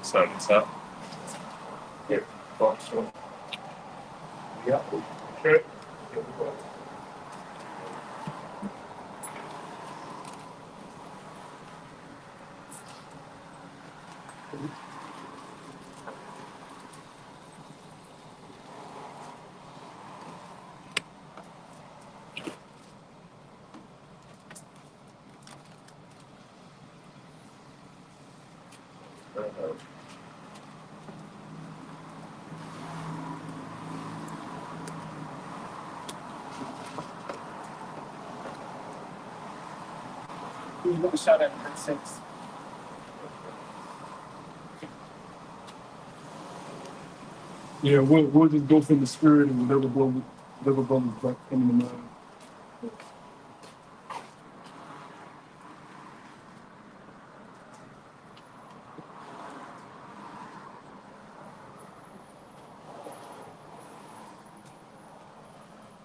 Start this up. Here. Oh, sure. Yeah. Sure. You want to shout at 6. Yeah, we'll just go from the spirit and whatever brothers back coming to mind.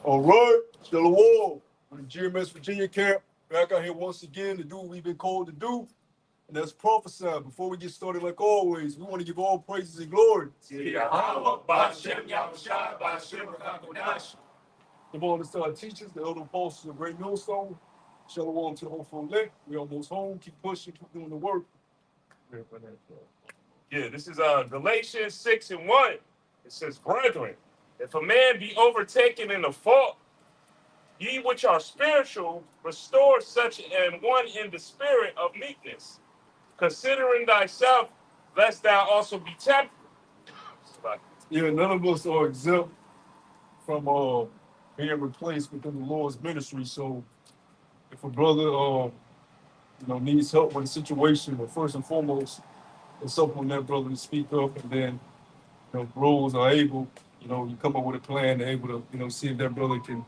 All right, Shalom. We're the GMS Virginia camp. Back out here once again to do what we've been called to do. And that's prophesy. Before we get started, like always, we want to give all praises and glory. Come on, it's our teachers, the elder apostles of Great Millstone. Shalom to the NORFOK. We almost home. Keep pushing, keep doing the work. Yeah, this is Galatians 6:1. It says, brethren, if a man be overtaken in a fault, ye which are spiritual, restore such an one in the spirit of meekness, considering thyself, lest thou also be tempted. Yeah, none of us are exempt from being replaced within the Lord's ministry. So if a brother needs help with a situation, but first and foremost, it's up on that brother to speak up, and then bros are able, you come up with a plan, they're able to, see if that brother can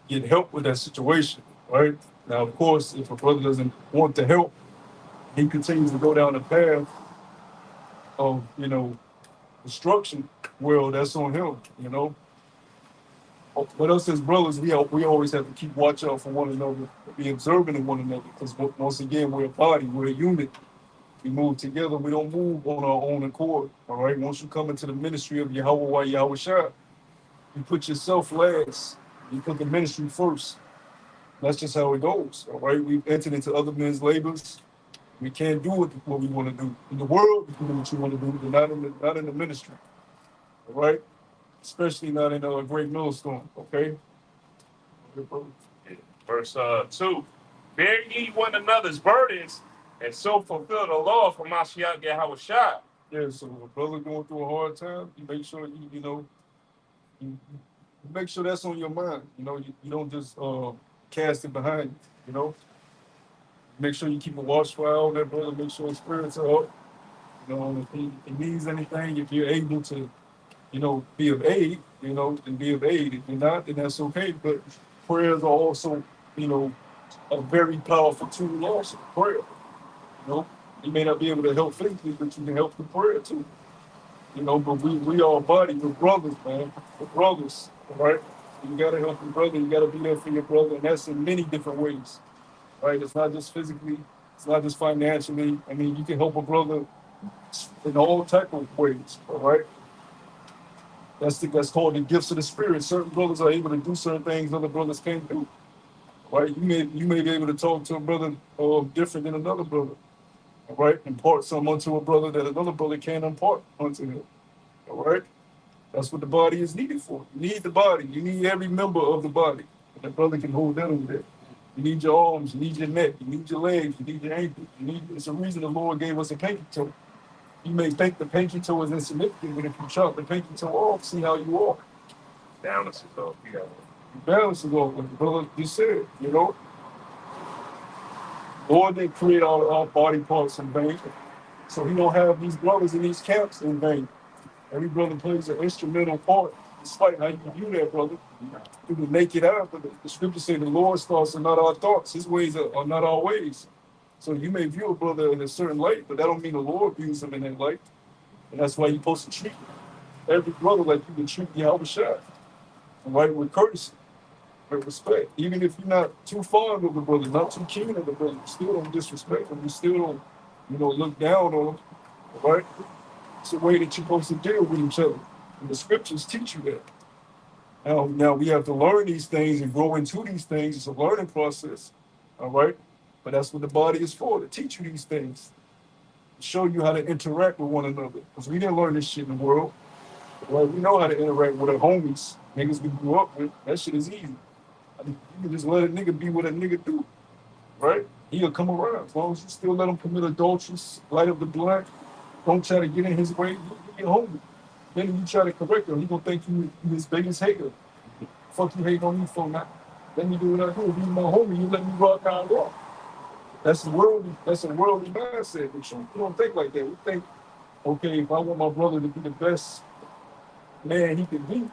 get help with that situation, right? Now, of course, if a brother doesn't want to help, he continues to go down the path of, destruction. Well, that's on him. But us as brothers, we always have to keep watch out for one another, be observant of one another, because once again, we're a body, we're a unit. We move together. We don't move on our own accord. All right. Once you come into the ministry of Yahweh Shah, you put yourself last. You put the ministry first. That's just how it goes. All right. We've entered into other men's labors. We can't do what we want to do. In the world, you can do what you want to do, but not in the ministry. All right. Especially not in a great millstone. Okay. Verse 2. Bear ye one another's burdens, and so fulfill the law from Mashiach Yahushua. Yeah, so if a brother going through a hard time, you make sure you make sure that's on your mind. You don't just cast it behind you. Make sure you keep a watchful eye on that brother. Make sure his spirits are up. If he needs anything, if you're able to, be of aid, then be of aid. If you're not, then that's okay. But prayers are also, a very powerful tool also. Prayer. You may not be able to help physically, but you can help the prayer too. But we are a body. We're brothers, man. We're brothers, all right? You gotta help your brother. You gotta be there for your brother, and that's in many different ways, right? It's not just physically. It's not just financially. I mean, you can help a brother in all type of ways, all right? That's called the gifts of the spirit. Certain brothers are able to do certain things other brothers can't do, right? You may be able to talk to a brother different than another brother. All right, impart some unto a brother that another brother can't impart unto him. All right, that's what the body is needed for. You need the body. You need every member of the body. And the brother can hold that over there. You need your arms. You need your neck. You need your legs. You need your ankles. It's a reason the Lord gave us a pinky toe. You may think the pinky toe is insignificant, but if you chop the pinky toe off, see how you walk. Balance is off. You balance is off, like the brother just said. Lord didn't create all our body parts in vain. So he don't have these brothers in these camps in vain. Every brother plays an instrumental part, despite how you view that brother. Through the naked eye, but the scriptures say the Lord's thoughts are not our thoughts. His ways are not our ways. So you may view a brother in a certain light, but that don't mean the Lord views him in that light. And that's why you're supposed to treat every brother like you would treat Yahweh Shai. Right? With courtesy. With respect. Even if you're not too fond of the brother, not too keen of the brother, you still don't disrespect him. You still don't, look down on him. Right? It's the way that you're supposed to deal with each other. And the scriptures teach you that. Now we have to learn these things and grow into these things. It's a learning process. All right? But that's what the body is for, to teach you these things, to show you how to interact with one another. Because we didn't learn this shit in the world. Right? We know how to interact with our homies, niggas we grew up with. That shit is easy. I mean, you can just let a nigga be what a nigga do. Right? He'll come around. As long as you still let him commit adulteries, light up the blunt, don't try to get in his way, you'll be homie. Then you try to correct him, he gonna think you his biggest hater. Fuck you hating on me for now. Let me do what I do. If you my homie, you let me rock out and rock. That's a worldly mindset. We don't think like that. We think, okay, if I want my brother to be the best man he can be,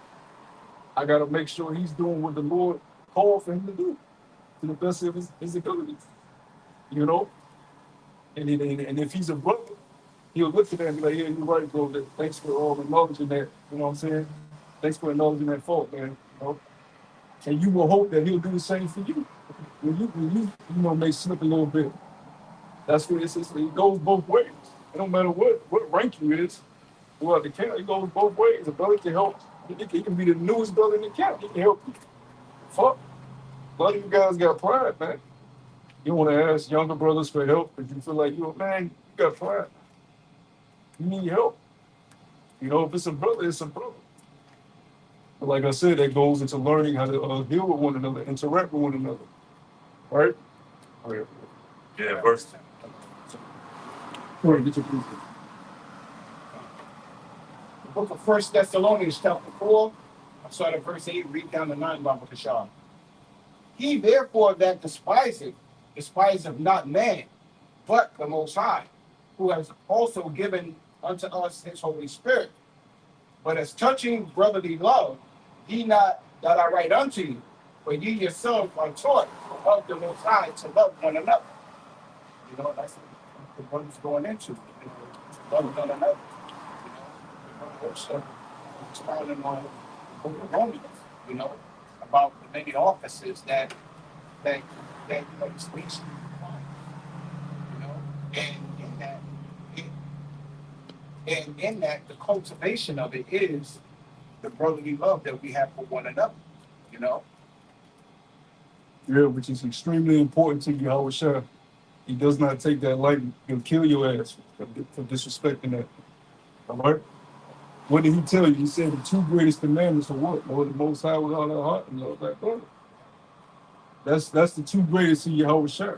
I gotta make sure he's doing what the Lord called for him to do to the best of his abilities. You know? And if he's a brother, he'll look at that and be like, yeah, you're right, bro. Thanks for acknowledging that. You know what I'm saying? Thanks for acknowledging that fault, man. You know? And you will hope that he'll do the same for you. When you may slip a little bit. That's what it goes both ways. It don't matter what rank you is. Well, the camp, it goes both ways. A brother can help. He can be the newest brother in the camp. He can help you. Fuck. A lot of you guys got pride, man. You want to ask younger brothers for help because you feel like you're a man, you got pride. You need help. If it's a brother, it's a brother. But like I said, that goes into learning how to deal with one another, interact with one another. Right? All right. Yeah, verse. All right, get your piece. The book of 1 Thessalonians, chapter 4, I start at verse 8, read down to 9, Baba Kashar. He therefore that despiseth not man, but the Most High, who has also given unto us his Holy Spirit. But as touching brotherly love, ye not that I write unto you, but ye yourselves are taught of the Most High to love one another. That's what the brother's going into. Love one another. Also expounding on the book of Romans, about the many offices that is least and in that the cultivation of it is the brotherly love that we have for one another, Yeah, which is extremely important to you, Howard Shah. He does not take that lightly. He'll kill your ass for disrespecting that. All right? What did he tell you? He said the two greatest commandments are what? Lord the Most High with all our heart and love thy brother. That's the two greatest in your Howard Shah.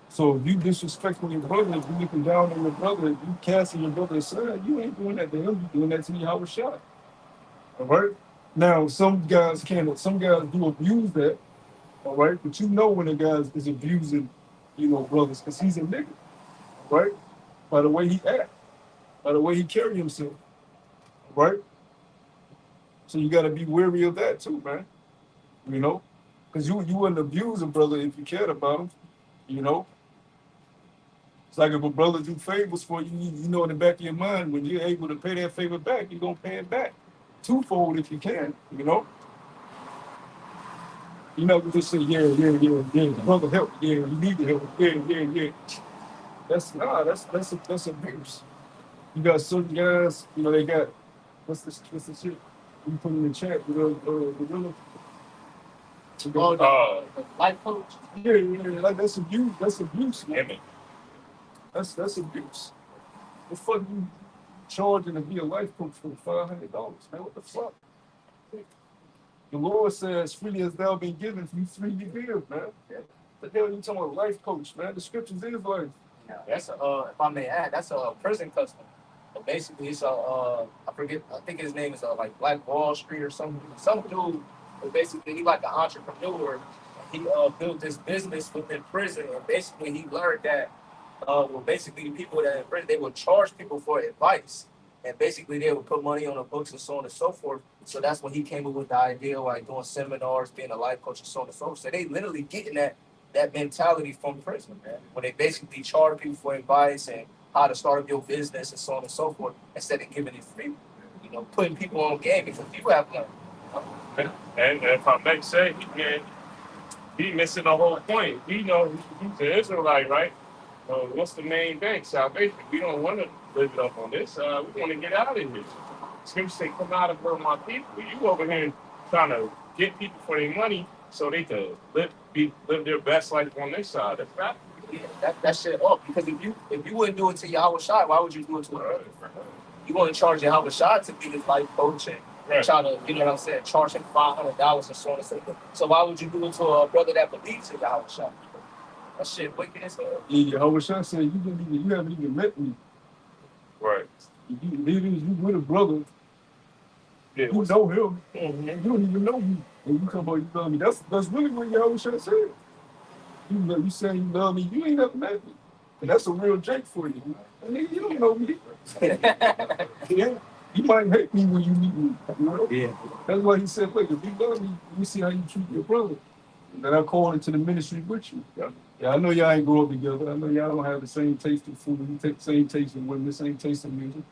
So if you disrespecting your brother, if you looking down on your brother, if you casting your brother aside, you ain't doing that to him. You're doing that to your Howard Shah. All right? Now, some guys do abuse that. All right? But when a guy is abusing, brothers, because he's a nigga. Right? By the way he act, by the way he carry himself. Right? So you got to be wary of that too, man. Because you wouldn't abuse a brother if you cared about him. It's like if a brother do favors for you, in the back of your mind, when you're able to pay that favor back, you're going to pay it back. Twofold if you can, You're not going to just say, yeah, brother help, yeah, you need to help, yeah. That's abuse. You got certain guys, they got, what's the shit? You put in the chat, the life coach. Yeah, like that's abuse. That's abuse, man. That's abuse. The fuck you charging to be a life coach for $500, man? What the fuck? The Lord says, freely as thou been given, you freely give, man. The hell you talking about life coach, man? The scriptures is life. That's if I may add, that's a prison custom. But basically, it's I forget. I think his name is like Black Wall Street or something. Some dude, but basically he like an entrepreneur. He built this business within prison, and basically he learned that basically people that in prison they would charge people for advice, and basically they would put money on the books and so on and so forth. So that's when he came up with the idea, like doing seminars, being a life coach and so on and so forth. So they literally getting that mentality from prison, man. When they basically charge people for advice and how to start up your business and so on and so forth, instead of giving it free, putting people on game because people have money. And if I may say, he missing the whole point. He know he's an Israelite, right? What's the main thing? Salvation. We don't want to live it up on this. We want to get out of here. Scripture say, "Come out of here, my people." You over here trying to get people for their money so they can live their best life on this side. That's not. Yeah, that shit up. Because if you wouldn't do it to Yahweh Shai, why would you do it to a brother? You want to charge Yahweh Shai to be his life coach and try to, you know what I'm saying, charge him $500 and so on and so forth. So why would you do it to a brother that believes in Yahweh Shai? That shit wicked as hell. Yeah, Yahweh Shai said, you haven't even met me. Right. You with a brother. Yeah, you know him. And you don't even know me. And you come about you love me. That's really what Yahweh Shai said. You say you love me, you ain't never met me. And that's a real Jake for you. And you don't know me. Yeah. You might hate me when you meet me. You know? Yeah. That's why he said, look, if you love me, you see how you treat your brother. And then I called into the ministry with you. Yeah, I know y'all ain't grow up together. I know y'all don't have the same taste in food. You take the same taste in women, the same taste in music.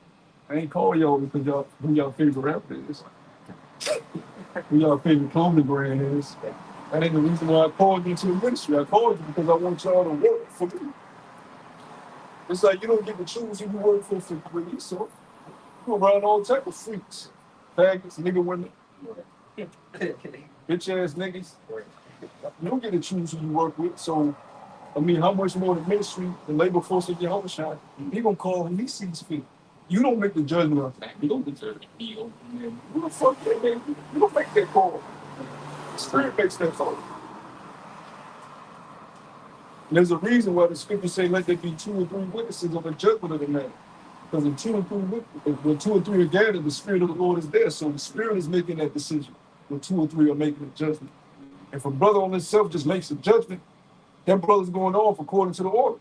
I ain't call y'all because who y'all favorite rapper is. Who y'all favorite clothing brand is. That ain't the reason why I called you into the ministry. I called you because I want y'all to work for me. It's like you don't get to choose who you work for me, so you around all type of freaks. Faggots, nigga women, bitch ass niggas. You don't get to choose who you work with, so I mean, how much more the ministry, the labor force of your shot, he gonna call who he sees fit. You don't make the judgment of that. You don't deserve it. Who the fuck that man? You don't make that call. The Spirit makes that call. And there's a reason why the scriptures say, let there be 2 or 3 witnesses of the judgment of the man. Because when 2 or 3 are gathered, the Spirit of the Lord is there. So the Spirit is making that decision. When 2 or 3 are making a judgment. If a brother on himself just makes a judgment, that brother's going off according to the order.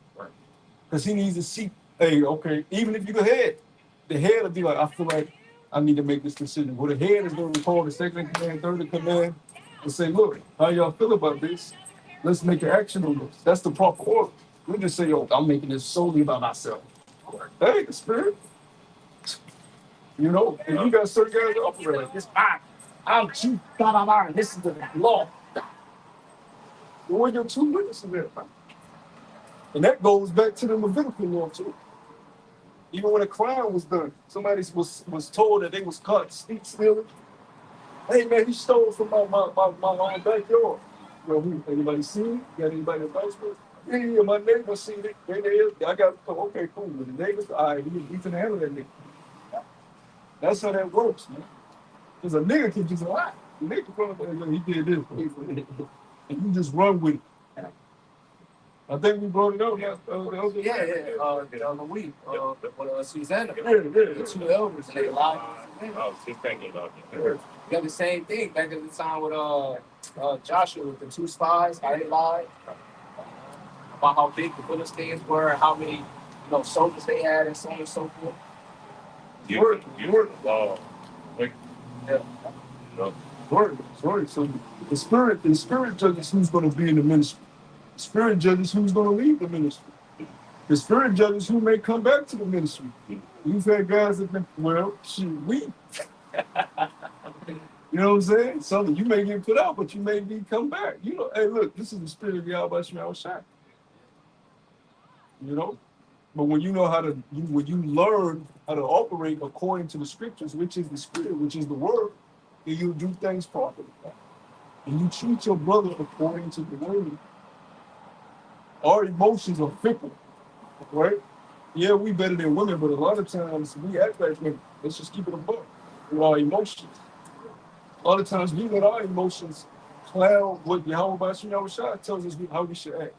Because he needs to see, hey, okay, even if you're the head will be like, I feel like I need to make this decision. Well, the head is going to call the second in command, third in command, and say, look, how y'all feel about this? Let's make an action on this. That's the proper order. We just say, oh, I'm making this solely about myself. Hey, the Spirit. You know, and you got certain guys that operate like this. I'm chief, blah, blah, blah, and this is the law. Well, where your 2 witnesses there? And that goes back to the Levitical law, too. Even when a crime was done, somebody was told that they was caught stealing. Hey, man, he stole from my backyard. Well, anybody seen it? Got anybody advice with it? Yeah, my neighbor seen it. There they is. I got, okay, cool. With the neighbors, all right, we can handle that nigga. That's how that works, man. Because a nigga can just lie. The nigga run up and he did this. And you just run with it. I think we brought it up. The week. Susanna. Yeah. The 2 elders, and they lied. I was just thinking about it. You got the same thing back at the time with Joshua with the 2 spies, how they lied about how big the Philistines were, how many soldiers they had, and so on and so forth. You were like, Yeah. Word. So the spirit judges who's going to be in the ministry. The Spirit judges who's going to leave the ministry. The Spirit judges who may come back to the ministry. You've had guys that been, well, we. You know what I'm saying? Some you may get put out, but you may come back. You know, hey, look, this is the Spirit of Yahweh Shai. You know? But when you know when you learn how to operate according to the scriptures, which is the Spirit, which is the word, then you do things properly. And you treat your brother according to the word. Our emotions are fickle, right? Yeah, we better than women, but a lot of times we act like women. Let's just keep it above with our emotions. A lot of times we let our emotions cloud what Yahweh Shai tells us how we should act.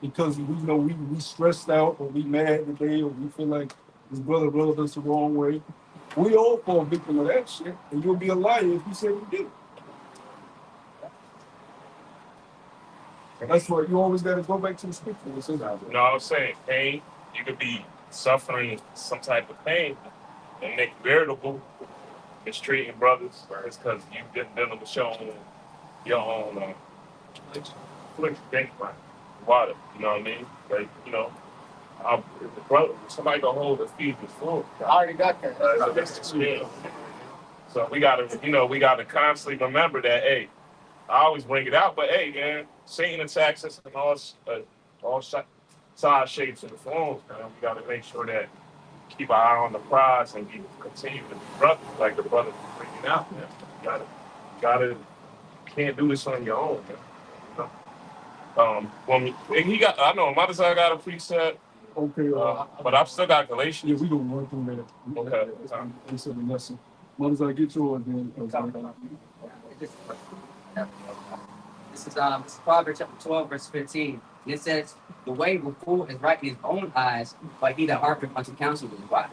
Because we know we stressed out or we mad today or we feel like this brother rubbed us the wrong way. We all fall victim of that shit, and you'll be a liar if you say we did. And that's why you always got to go back to the scripture. No, I was saying pain. You could be suffering some type of pain and make it veritable. Mistreating brothers. It's because you've been dealing with your own affliction, water. You know what I mean? Like, the brother, somebody gonna hold the feet before. I already got that. That's the spirit. So we gotta, we gotta constantly remember that. Hey, I always bring it out, but hey, man, Satan attacks us in all size, shapes, and forms. Man, we gotta make sure that keep our eye on the prize and continue to be brothers, like the brother was bringing out. Man, you gotta, can't do this on your own. Man. You when he got, I know Mother's I got a preset, Okay, but I've still got yeah, Galatians. we gonna run through that. Okay. That's a lesson. Once I get yours, then. This is Proverbs chapter 12, verse 15. And it says, "The way of a fool is right in his own eyes, but he that hearkeneth unto counsel is wise."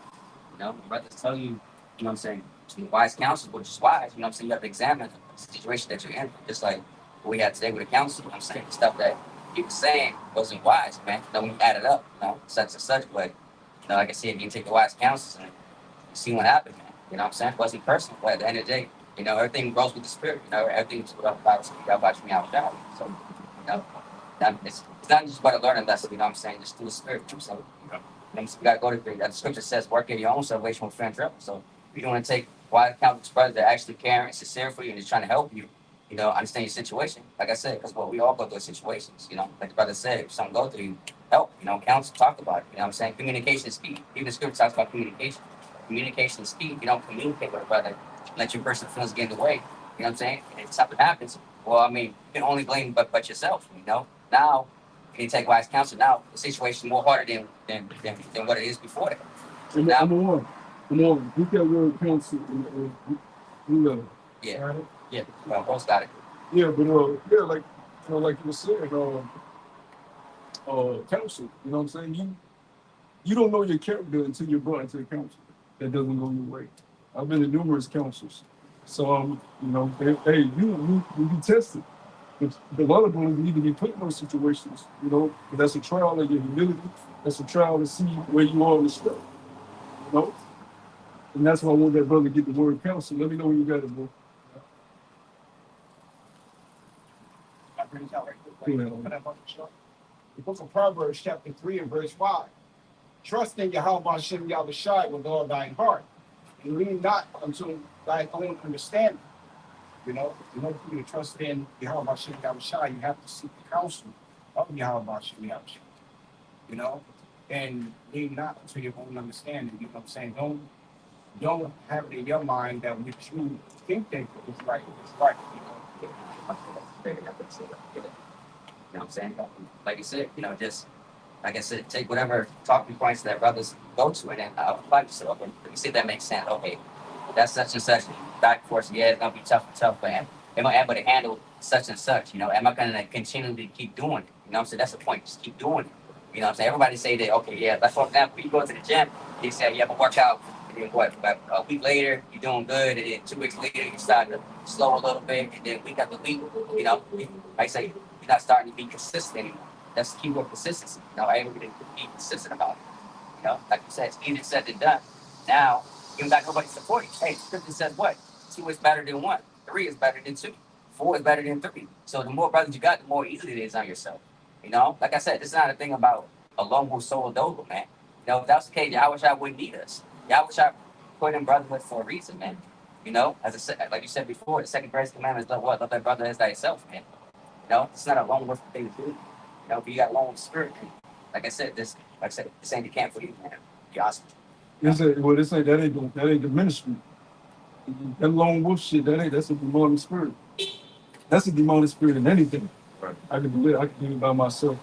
You know, brothers tell you, you know what I'm saying, to wise counsel, which is wise, you know what I'm saying, you have to examine the situation that you're in. Just like what we had today with the counsel, you know what I'm saying, the stuff that he was saying wasn't wise, man. You know, when you add it up, such and such, but like I said, if you take the wise counsels and you see what happened, man. You know what I'm saying? It wasn't personal, but at the end of the day, everything grows with the spirit. Everything's about about me out there. So, it's not just about a learning lesson, you know what I'm saying? Just through the spirit. So, we gotta go to the scripture says, work in your own salvation with fear and trembling. So, if you want to take wide account of brothers that are actually caring and sincere for you and just trying to help you, understand your situation. Like I said, because we all go through situations, like the brother said, if something go through, help, counsel, talk about it. You know what I'm saying? Communication is key. Even the scripture talks about communication. Communication is key. If you don't communicate with a brother, let your personal feelings get in the way. You know what I'm saying? And if something happens, well, I mean, you can only blame but yourself, Now, if you take wise counsel, now the situation is more harder than what it is before that. So now, Number one, look at word counsel. Yeah, yeah, well, both got it. Yeah, but yeah, like like you were saying, counsel. You know what I'm saying? You don't know your character until you're brought into the council. That doesn't go your way. I've been to numerous councils. So, hey, you be tested. But a lot of them need to be put in those situations, but that's a trial of your humility. That's a trial to see where you are in the step, you know? And that's why I want that brother to get the word counsel. Let me know when you got it, bro. The book of Proverbs, chapter 3 and verse 5. Trust in Yahweh Hashem Yahushai with all thine heart, and lean not unto thy own understanding. In order for you to trust in Yahweh Hashem Yahushai, you have to seek the counsel of Yahweh Hashem Yahushai. And lean not unto your own understanding. You know what I'm saying? Don't have it in your mind that what you think that is right is right. You know what I'm saying? Like you said, just like I said, take whatever talking points that brothers go to and then apply yourself. And you see if that makes sense. Okay, that's such and such. Back and forth, yeah, it's gonna be tough, but am I able to handle such and such? Am I gonna continually keep doing it? You know what I'm saying? That's the point. Just keep doing it. You know what I'm saying? Everybody say that, okay, yeah, that's for example, you go to the gym, you say you have a workout, and then what, about a week later, you're doing good, and then 2 weeks later, you start to slow a little bit, and then week after week, like I say, you're not starting to be consistent anymore. That's the key word, consistency. Able to be consistent about it. Like you said, it's easier said than done. Now, you got nobody supporting. Hey, the scripture says what? 2 is better than 1. 3 is better than 2. 4 is better than 3. So the more brothers you got, the more easy it is on yourself. Like I said, this is not a thing about a lone wolf solo dolo, man. If that's the case, I wish I wouldn't need us. I wish I put in brotherhood for a reason, man. As I said, like you said before, the second greatest commandment is love what? Love thy brother as thyself, man. It's not a lone wolf thing to do. If you got lone spirit, like I said, this ain't the camp for you, man. Be awesome. This ain't that ain't the ministry. That lone wolf shit, that's a demonic spirit. That's a demonic spirit in anything. Right. I can do it by myself.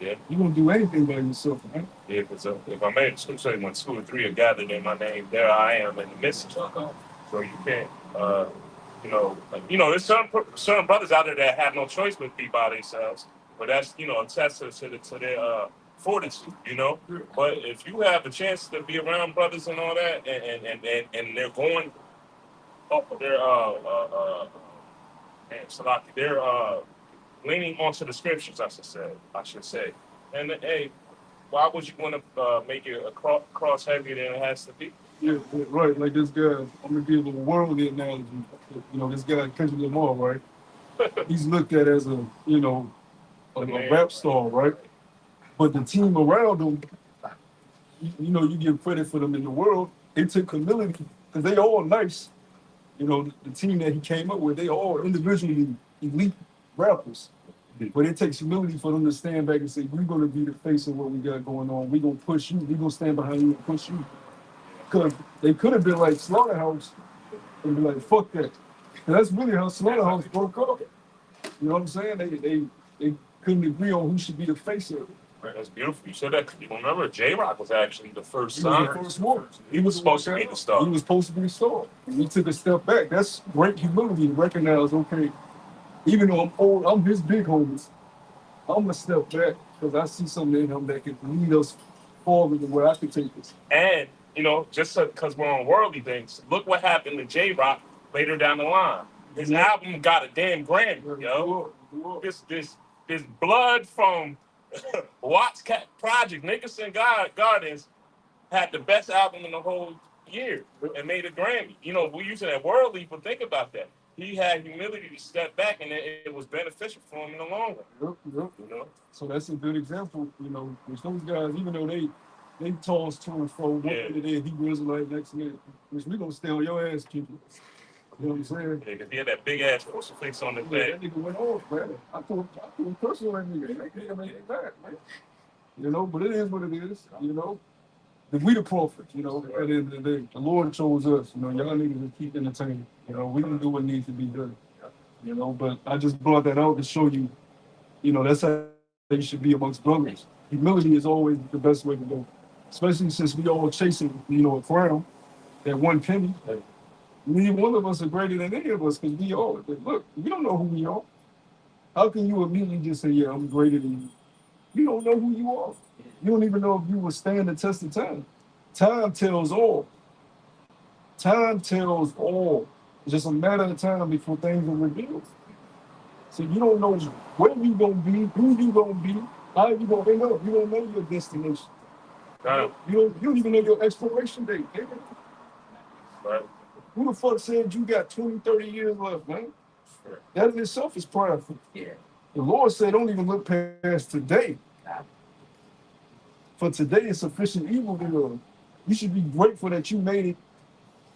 Yeah. You don't do anything by yourself, right? Yeah, because if I made the say when 2 or 3 are gathered in my name, there I am in the midst. So you can't, there's some brothers out there that have no choice but be by themselves. But that's, a testament to their fortitude, But if you have a chance to be around brothers and all that, and they're going, they're leaning onto the scriptures, I should say. And hey, why would you want to make it a cross heavier than it has to be? Yeah, right. Like this guy, I'm gonna give a worldly analogy. This guy Kendrick Lamar, right? He's looked at as a rap star, right? But the team around him, you give credit for them in the world. They took humility because they all nice. You know, the team that he came up with, they all individually elite rappers. But it takes humility for them to stand back and say, we're going to be the face of what we got going on. We're going to push you. We're going to stand behind you and push you. Because they could have been like Slaughterhouse and be like, fuck that. And that's really how Slaughterhouse broke up. You know what I'm saying? They couldn't agree on who should be the face of it. Right, that's beautiful. You said that 'cause you remember J-Rock was actually the first He was son. the first one. He was supposed to be the star. He was supposed to be the star. And he took a step back. That's great humility to recognize, okay, even though I'm old, I'm his big homies. I'm gonna step back because I see something in him that can lead us forward to where I can take this. And, you know, just because we're on worldly things, look what happened to J-Rock later down the line. His album got a damn Grammy, yo. This blood from Watts Cat Project, Nickerson Gardens, had the best album in the whole year and made a Grammy. You know, we're using that worldly, but think about that. He had humility to step back, and it was beneficial for him in the long run. Yep. You know, So that's a good example, you know, which those guys, even though they toss to and fro, one Yeah. minute there, he was like next minute, which we gonna stay on your ass, keep it. You know what I'm saying? yeah, 'cause he had that big ass crucifix on his Yeah, back. that nigga went off, man. I threw a personal at nigga. That nigga made it back, man. You know, but it is what it is, you know. We the prophet, you know, at the end of the day. The Lord chose us, you know, y'all niggas will keep entertaining. You know, we can do what needs to be done. You know, but I just brought that out to show you, you know, that's how you should be amongst brothers. Humility is always the best way to go. Especially since we all chasing, you know, a crown, that one penny. Neither one of us are greater than any of us because we all, look, we don't know who we are. How can you immediately just say, yeah, I'm greater than you? You don't know who you are. You don't even know if you will stand the test of time. Time tells all. Time tells all. It's just a matter of time before things are revealed. So you don't know where you gonna be, who you gonna be, how you gonna end up. You don't know your destination. You don't even know your expiration date. Right. Who the fuck said you got 20, 30 years left, man? That in itself is prideful. Yeah. The Lord said, don't even look past today. For today is sufficient evil to you. You should be grateful that you made it.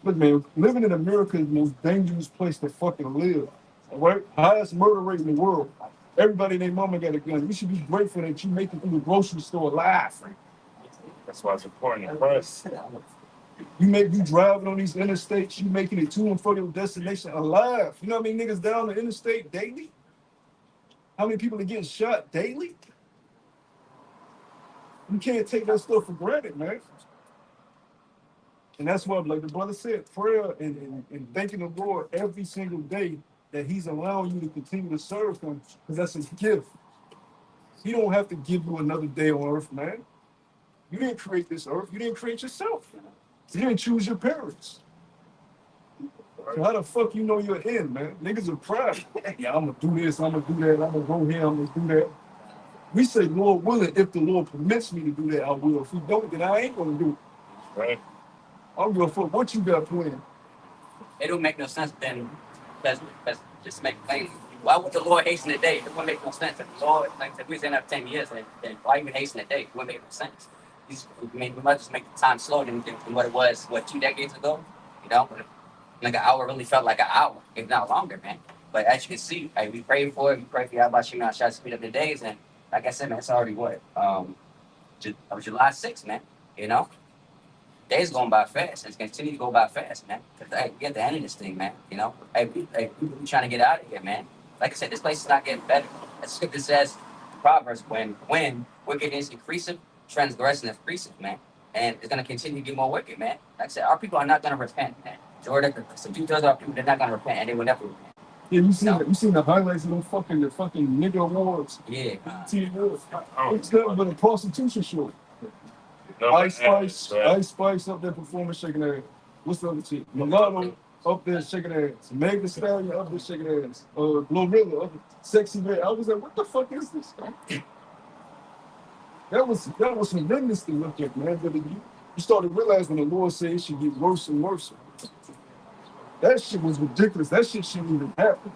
Look, man, living in America is the most dangerous place to fucking live. All right? Highest murder rate in the world. Everybody and their mama got a gun. You should be grateful that you make it through the grocery store alive. That's why it's important to press. You driving on these interstates, you making it to and from your destination alive. You know how many niggas down the interstate daily? How many people are getting shot daily? You can't take that stuff for granted, man. And that's why, like the brother said, prayer and thanking the Lord every single day that he's allowing you to continue to serve him, because that's his gift. He don't have to give you another day on earth, man. You didn't create this earth. You didn't create yourself. You didn't choose your parents. So how the fuck you know you're in, man? Niggas are proud. Yeah, I'm gonna do this, I'm gonna do that, I'm gonna go here, I'm gonna do that. We say, Lord willing, if the Lord permits me to do that, I will. If he don't, then I ain't gonna do it. Right. I don't give a fuck what you got planned. It don't make no sense then. Let's just make plain. Why would the Lord hasten the day? It wouldn't make no sense. If the Lord, like if we was in after 10 years, then why even hasten the day? It wouldn't make no sense. We might just make the time slow than what it was, 2 decades ago? You know? Like an hour really felt like an hour, if not longer, man. But as you can see, like, we prayed for it, we prayed for Yahweh Shema, try to speed up the days, and like I said, man, it's already what? July 6th, man. You know? Days going by fast, and it's continue to go by fast, man. Hey, we at the end of this thing, man. You know? Hey, we trying to get out of here, man. Like I said, this place is not getting better. As scripture says, Proverbs, when wickedness increaseth, transgression increaseth, man. And it's gonna continue to get more wicked, man. Like I said, our people are not gonna repent, man. Jordan, some 2/3 of our people, they're not gonna repent, and they will never repent. Yeah, you seen the highlights of the fucking nigga awards. Yeah. Awards. It's nothing but a prostitution show. Ice Spice up there performing, shaking her ass. What's the other chick? Mulatto up there shaking her ass. Meg Thee Stallion up there shaking her ass. Glorilla up there, Sexy Red. I was like, what the fuck is this? That was horrendous to look at, man. But you started realizing the Lord said it should get worse and worse. That shit was ridiculous. That shit shouldn't even happen.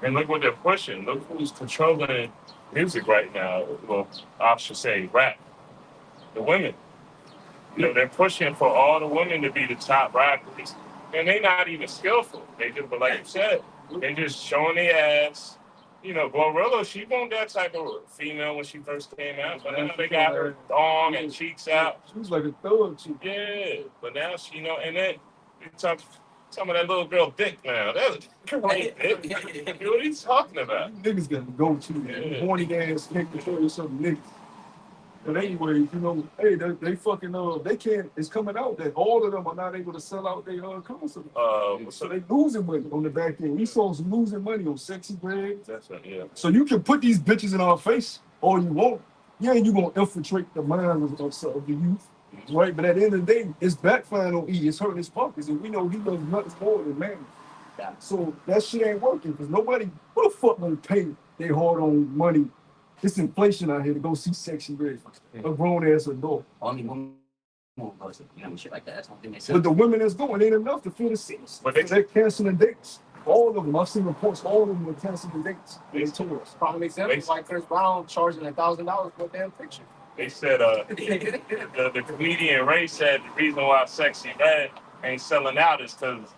And look what they're pushing. Look who's controlling music right now. Well, I should say rap. The women. You know, they're pushing for all the women to be the top rappers. and they not even skillful. They just, but like you said, they just showing their ass. You know, Glorilla, she wasn't that type of female when she first came out, but now they got her thong and cheeks out. She was like a thug chick. Yeah, but now she, you know, and then you talk some of that little girl dick now. That's girl ain't dick. What are you talking about? You niggas gotta go to, man. Yeah. Horny ass, can't control yourself, niggas. But anyway, you know, hey, they fucking they can't. It's coming out that all of them are not able to sell out their concerts. So they losing money on the back end. We saw some losing money on Sexy Red. That's right, yeah. So you can put these bitches in our face all you want. Yeah, you gonna infiltrate the minds of the youth, right? But at the end of the day, it's backfiring on E. It's hurting his pockets, and we know he does nothing more than man. So that shit ain't working because nobody, who the fuck gonna pay their hard-earned money? It's inflation out here to go see Sexy Red, a grown ass adult. Only women won't go to, you know, shit like that. That's one thing they said. But the women that's going ain't enough to fill the seats. But They're canceling dates. All of them. I've seen reports. All of them are canceling dates. They told us. Probably makes sense. Like Chris Brown charging $1,000 for a damn picture. They said the comedian Ray said the reason why Sexy Red ain't selling out is because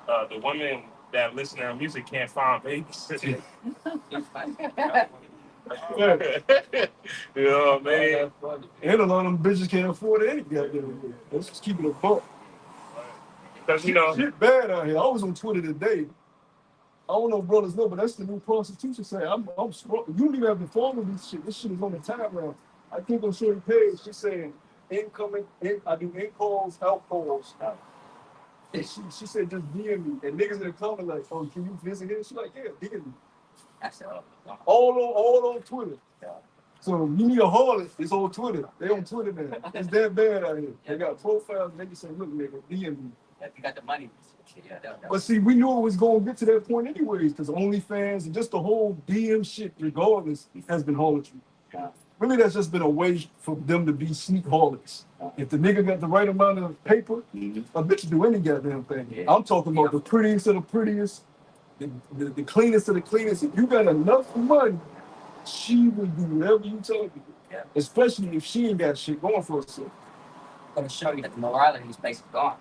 the women that listen to her music can't find babies. You know what I mean? And a lot of them bitches can't afford any goddamn thing. Let's just keep it a buck. Because, you know, Shit bad out here. I was on Twitter today. I don't know if brothers know, but that's the new prostitution say. I'm you don't even have to follow this shit. This shit is on the timeline. I think on Shorty page, she's saying I do in calls, out calls. And she said just DM me. And niggas in the comment like, oh, can you visit here? She's like, yeah, DM me. All on Twitter. So you need a harlot, it's on Twitter. They on Twitter now. It's that bad out here. They got profiles, and they can say, look, nigga, DM me. If you got the money. But see, we knew it was going to get to that point anyways, because OnlyFans and just the whole DM shit, regardless, has been harlotry. Really, that's just been a way for them to be sneak harlots. If the nigga got the right amount of paper, a bitch do any goddamn thing. I'm talking about the prettiest of the prettiest, the cleanest of the cleanest. If you got enough money, she will do whatever you tell her to do. Especially if she ain't got shit going for herself. I'm going to show you that the morality in this place is gone.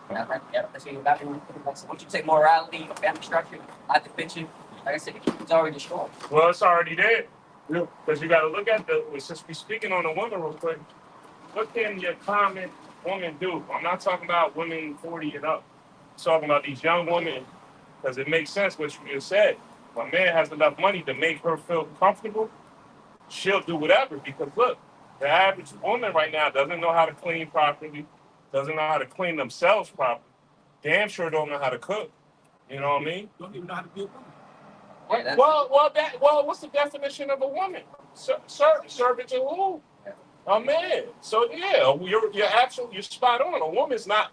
That's what you got. Once you take morality, family structure, out the picture, like I said, it's already destroyed. well, it's already there. Yeah. Because you got to look at since we're speaking on the woman real quick, what can your common woman do? I'm not talking about women 40 and up. I'm talking about these young women, because it makes sense what you just said. When a man has enough money to make her feel comfortable, she'll do whatever. Because look, the average woman right now doesn't know how to clean properly, doesn't know how to clean themselves properly, damn sure don't know how to cook. You know what I mean? Don't even know how to be a woman. Yeah, Well, what's the definition of a woman? Servant to who? A man. So yeah, you're spot on. A woman's not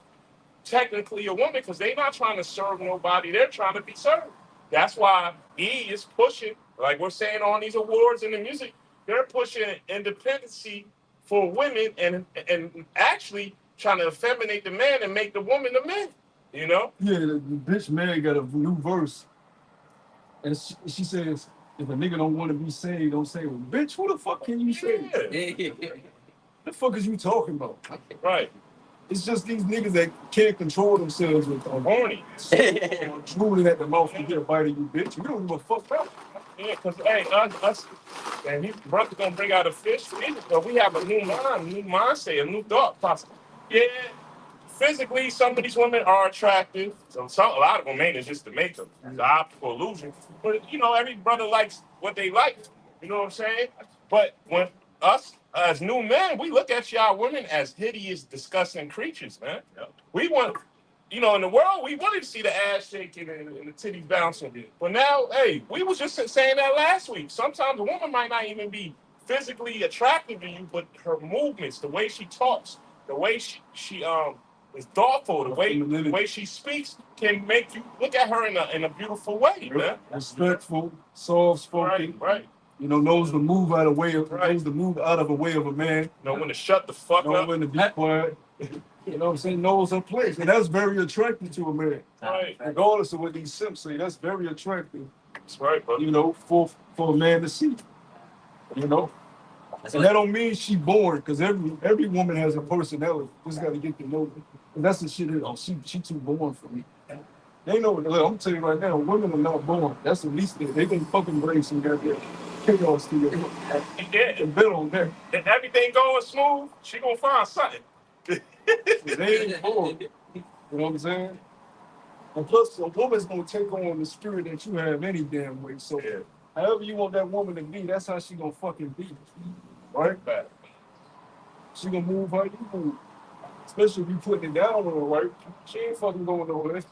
technically a woman because they're not trying to serve nobody. They're trying to be served. That's why E is pushing, like we're saying on these awards in the music, they're pushing independency for women and actually trying to effeminate the man and make the woman the man. You know? Yeah, the bitch man got a new verse. And she says, if a nigga don't want to be saved, don't say, well, bitch, who the fuck can you save? Yeah. The fuck is you talking about? Right. It's just these niggas that can't control themselves with Horny. drooling at the mouth to get a bite of you, bitch. You don't give a fuck about. Yeah, because hey, us and his brother gonna bring out a fish, but we have a new mindset, a new thought process. Yeah, physically, some of these women are attractive. So a lot of them ain't. It's just the makeup, the optical illusion. But you know, every brother likes what they like. You know what I'm saying? But when us as new men, we look at y'all women as hideous, disgusting creatures, man. We want, you know, in the world, we wanted to see the ass shaking and the titties bouncing. But now, hey, we was just saying that last week. Sometimes a woman might not even be physically attractive to you, but her movements, the way she talks, the way she is thoughtful, the way she speaks can make you look at her in a beautiful way, man. Respectful, soft-spoken. Right. You know, knows to move out of a way of a man. Know when to shut the fuck up. Know when to be quiet. You know what I'm saying? Knows her place. And that's very attractive to a man. Right. Regardless of what these simps say, that's very attractive. That's right, brother. You know, for a man to see. You know? And that don't mean she born, because every woman has a personality. Just got to get to know her. And that's the shit. She too born for me. They know. Look, I'm telling you right now, women are not born. That's the least thing. They can fucking bring some goddamn chaos to you. Yeah. And bet on that. If everything going smooth, she gonna find something. They ain't born. You know what I'm saying? And plus, a woman's gonna take on the spirit that you have any damn way. So, Yeah. however you want that woman to be, that's how she gonna fucking be. Right? She gonna move how you move. Especially if you putting it down on her, right? She ain't fucking going nowhere.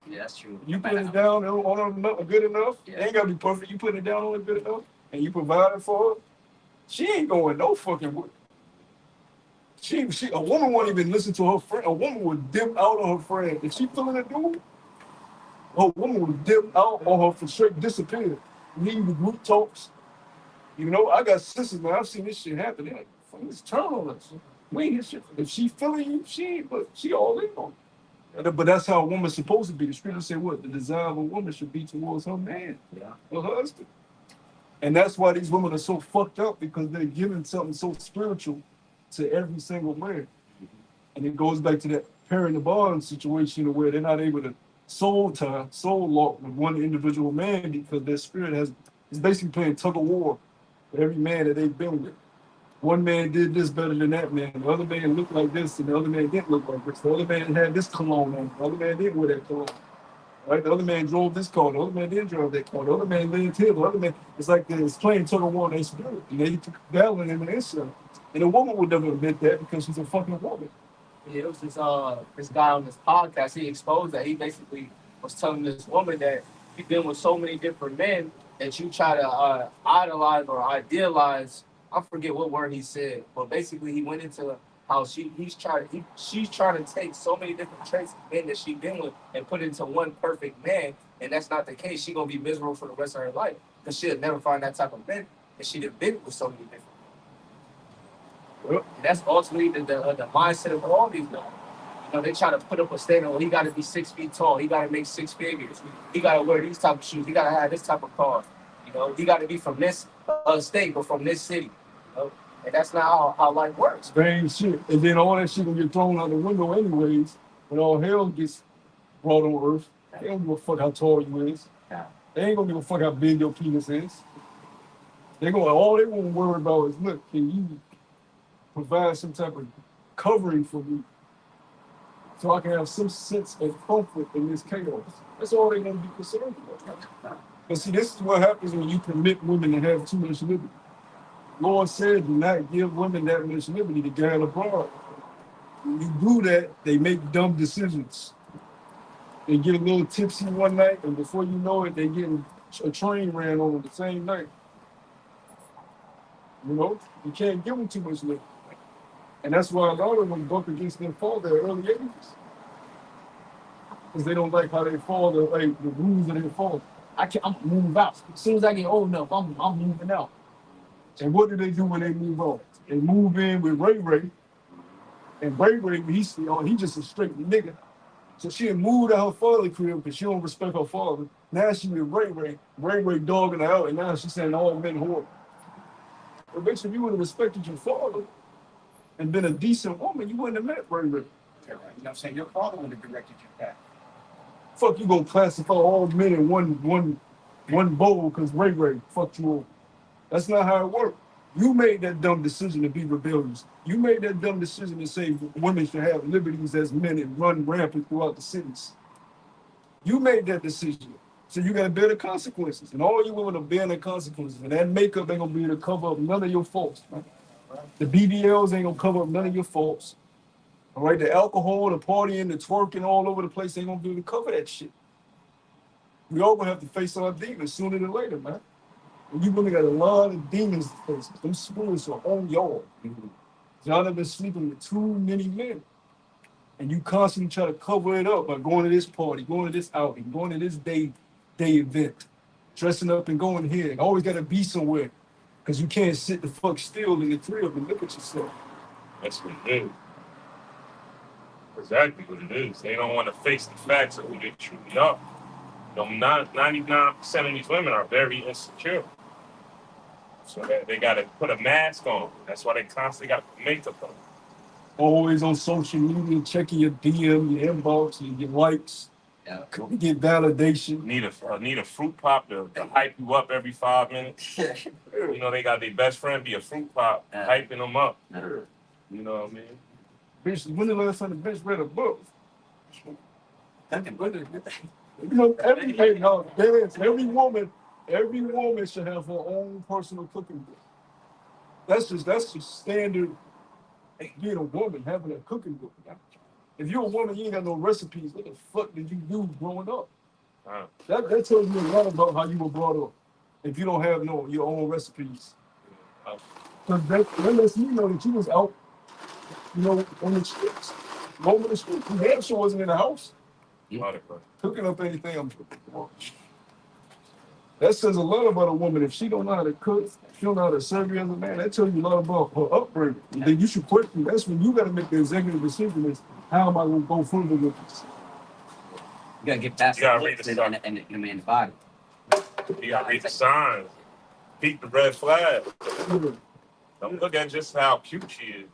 Yeah, that's true. You put it down on her good enough. Yeah. It ain't gotta be perfect. You put it down on her good enough, and you provide it for her. She ain't going no fucking way. A woman won't even listen to her friend. A woman would dip out on her friend. If she feeling a dude, a woman would dip out on her for straight disappear. Leave the group talks. You know, I got sisters, man. I've seen this shit happen. They're like, fucking just turn on us. We ain't his shit. If she feeling you, she ain't, but she all in on it. But that's how a woman's supposed to be. The scripture say what? The desire of a woman should be towards her man, her husband. And that's why these women are so fucked up, because they're giving something so spiritual to every single man. And it goes back to that parent bond situation where they're not able to soul lock with one individual man, because their spirit is basically playing tug of war with every man that they've been with. One man did this better than that man. The other man looked like this, and the other man didn't look like this. The other man had this cologne on. The other man didn't wear that cologne. Right? The other man drove this car. The other man didn't drive that car. The other man lived here. The other man, it's like it's playing tug of war in their spirit. And they took battling in the inside. And a woman would never admit that, because she's a fucking woman. Yeah, it was this guy on this podcast. He exposed that he basically was telling this woman that you've been with so many different men that you try to idolize or idealize. I forget what word he said, but basically he went into how she's trying to take so many different traits of men that she's been with and put into one perfect man, and that's not the case. She's gonna be miserable for the rest of her life because she'll never find that type of man, and she'd have been with so many different. And that's ultimately the mindset of all these men. You know, they try to put up a statement, well, he got to be 6 feet tall. He got to make 6 figures. He got to wear these type of shoes. He got to have this type of car. You know, he got to be from this state or from this city. You know? And that's not how life works. Same shit. And then all that shit gonna get thrown out the window anyways, when all hell gets brought on earth. They don't give a fuck how tall you is. They ain't gonna give a fuck how big your penis is. All they want to worry about is, look, can you provide some type of covering for me so I can have some sense of comfort in this chaos. That's all they're going to be concerned about. But see, this is what happens when you permit women to have too much liberty. Lord said, do not give women that much liberty to guide abroad. When you do that, they make dumb decisions. They get a little tipsy one night, and before you know it, they get a train ran on them the same night. You know, you can't give them too much liberty. And that's why a lot of them buck against their father at early ages. Because they don't like how they fall, the rules of their father. I'm gonna move out. As soon as I get old enough, I'm moving out. And what do they do when they move out? They move in with Ray Ray. And Ray Ray, he just a straight nigga. So she had moved out her father's crib because she don't respect her father. Now she with Ray Ray. Ray Ray dogging her out, and now she's saying all men horrible. But bitch, if you would have respected your father and been a decent woman, you wouldn't have met Ray Ray. You know what I'm saying? Your father would have directed you back. Fuck, you gonna classify all men in one bowl because Ray Ray fucked you over. That's not how it works. You made that dumb decision to be rebellious. You made that dumb decision to say women should have liberties as men and run rampant throughout the cities. You made that decision. So you gotta bear the consequences. And all you women are bearing the consequences. And that makeup ain't gonna be able to cover up none of your faults. Right? The BBLs ain't gonna cover up none of your faults. All right, the alcohol, the partying, the twerking all over the place ain't gonna be able to cover that shit. We all gonna have to face our demons sooner than later, man. And you really got a lot of demons to face. Them spirits are on y'all. Y'all have been sleeping with too many men. And you constantly try to cover it up by going to this party, going to this outing, going to this day event, dressing up and going here. You always gotta be somewhere. Because you can't sit the fuck still in the crib and look at yourself. That's what it is. Exactly what it is. They don't want to face the facts of who they truly are. 99% of these women are very insecure. So they got to put a mask on. That's why they constantly got to put makeup on. Always on social media, checking your DM, your inbox, and your likes. Yeah. You get validation. Need a fruit pop to hype you up every 5 minutes. You know, they got their best friend be a fruit pop, hyping them up. You know what I mean? Bitch, when the last time the bitch read a book? You know, every woman should have her own personal cooking book. That's just standard being a woman, having a cooking book. If you're a woman, you ain't got no recipes. What the fuck did you do growing up? That tells you a lot about how you were brought up. If you don't have your own recipes. Because that lets me know that you was out, on the streets. Roaming the streets. You damn sure wasn't in the house. Cooking up anything. That says a lot about a woman. If she don't know how to cook, she don't know how to serve you as a man, that tells you a lot about her upbringing. And then you should question. That's when you got to make the executive decision is, how am I going to go further with this? You gotta get past the man's body. You got to read the signs. Peep the red flag. Don't look at just how cute she is.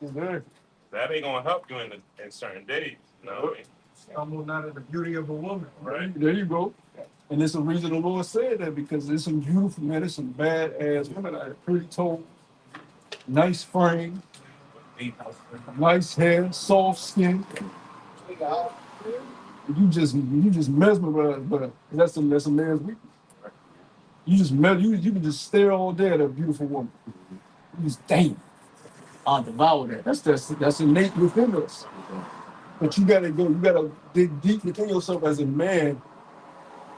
That ain't going to help you in certain days. You know what I mean? I'm not in the beauty of a woman. Right. There you go. And it's a reason the Lord said that, because there's some beautiful men, there's some badass women out there, pretty tall, nice frame, nice hair, soft skin. You just mesmerized, but that's a man's weakness. You you can just stare all day at a beautiful woman. You just I'll devour that. That's innate within us. But you gotta dig deep within yourself as a man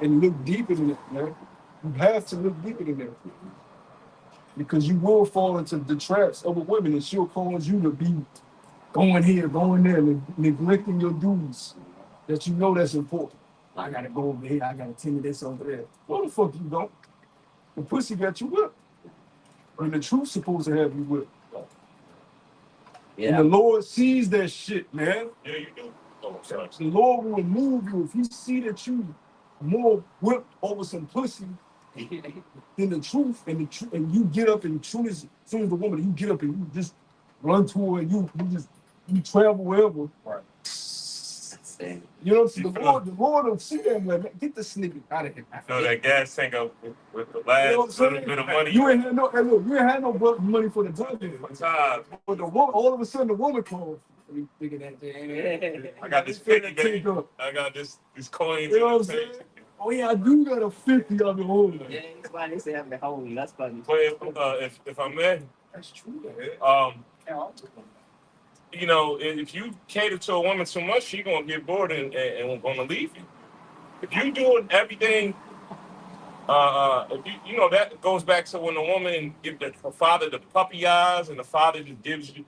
and look deeper than it, man. You have to look deeper than that. Because you will fall into the traps of a woman, and she'll cause you to be going here, going there, and neglecting your duties that you know that's important. I gotta go over here, I gotta tend to this over there. No, the fuck you don't. The pussy got you whipped. And the truth's supposed to have you whipped. Yeah. And the Lord sees that shit, man. Yeah, you do. Oh, sorry. The Lord will remove you if He see that you more whipped over some pussy than the truth, and you get up and soon as the woman, you get up and you just run to her, and you travel wherever. Right. You know what I'm saying? The Lord will see that, like, get this nigga out of here. That gas tank up with the last little bit of money. You ain't had no money for the time. But the woman, all of a sudden, the woman calls. I got this 50, baby. I got this coins. You know what I'm saying? Oh yeah, I do got a 50 on the hole. Yeah, that's why they say I'm the home. That's funny. But if I may, that's true. If you cater to a woman too much, she gonna get bored and gonna leave you. If you doing everything, if that goes back to when the woman give her father the puppy eyes, and the father just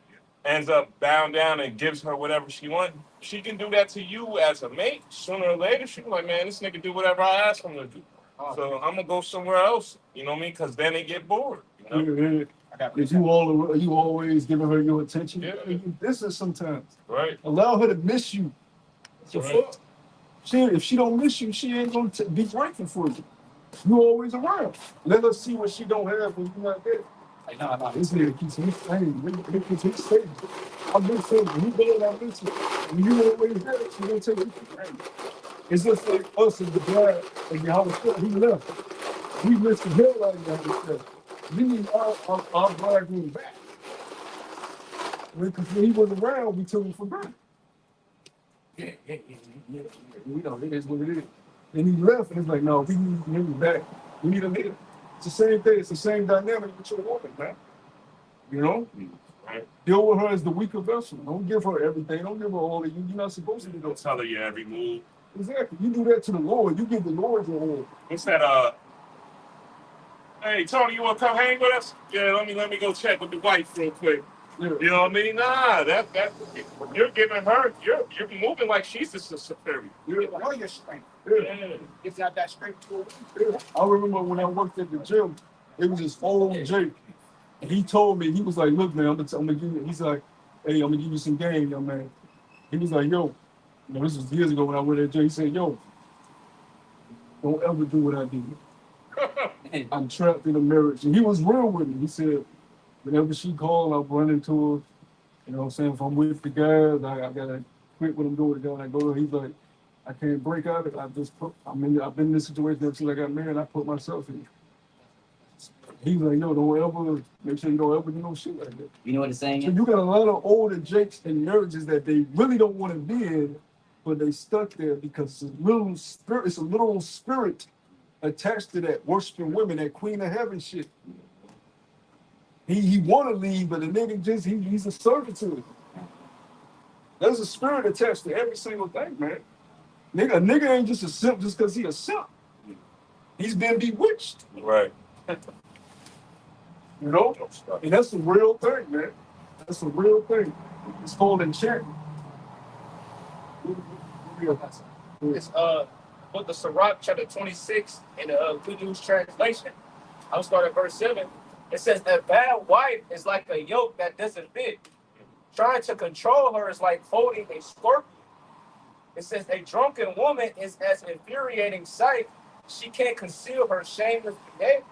ends up bowing down and gives her whatever she wants. She can do that to you as a mate. Sooner or later, she be like, man, this nigga do whatever I ask him to do. So I'm gonna go somewhere else. You know what I mean? Because then they get bored. You know? If you always giving her your attention, this is sometimes. Right. Allow her to miss you. Right. If she don't miss you, she ain't gonna be grateful for you. You always around. Let her see what she don't have when you're not there. Like, nah, this nigga keeps me saying, he's saying. I've been saying, he better not miss you. When you always there, she gonna take you for granted. It's just like us as the bride, like he left. We missed the hell out of that. We need our bridegroom back. Because when he was around, we took him for granted. Yeah. We know it is what it is. And he left, and it's like, no, we need him back. We need a leader. It's the same thing. It's the same dynamic with your woman, man. You know? Right. Deal with her as the weaker vessel. Don't give her everything. Don't give her all of you. You're not supposed to do that. Don't tell her your every move. Exactly. You do that to the Lord. You give the Lord your all. What's that? Hey, Tony, you want to come hang with us? Yeah, let me go check with the wife real quick. Yeah. You know what I mean? Nah, that you're giving her, you're moving like she's the superior. You know your strength. Yeah. It's not that strength to it. Yeah. I remember when I worked at the gym, it was his old Jake. And he told me, he was like, look, man, I'm gonna give you, he's like, hey, I'm gonna give you some game, young man. He was like, yo, this was years ago when I went at Jake. He said, yo, don't ever do what I did. I'm trapped in a marriage. And he was real with me. He said, whenever she called, I'll run into her. You know what I'm saying? If I'm with the guys, I gotta quit what I'm doing with the guy. I go, he's like, I can't break out of it. I've been in this situation ever since I got married. I put myself in. He's like, no, don't ever, make sure you don't ever do no shit like that. You know what the saying So is? you got a lot of older jakes in marriages that they really don't want to be in, but they stuck there because it's a little spirit attached to that worshiping women, that queen of heaven shit. He want to leave, but the nigga he's a servant to it. There's a spirit attached to every single thing, man. A nigga ain't just a simp just because he a simp. He's been bewitched. Right. You know? And that's a real thing, man. That's a real thing. It's called enchantment. It's book of Sirach, chapter 26, in the Good News Translation. I'll start at verse 7. It says, a bad wife is like a yoke that doesn't fit. Trying to control her is like holding a scorpion. It says, a drunken woman is as infuriating sight. She can't conceal her shameless behavior.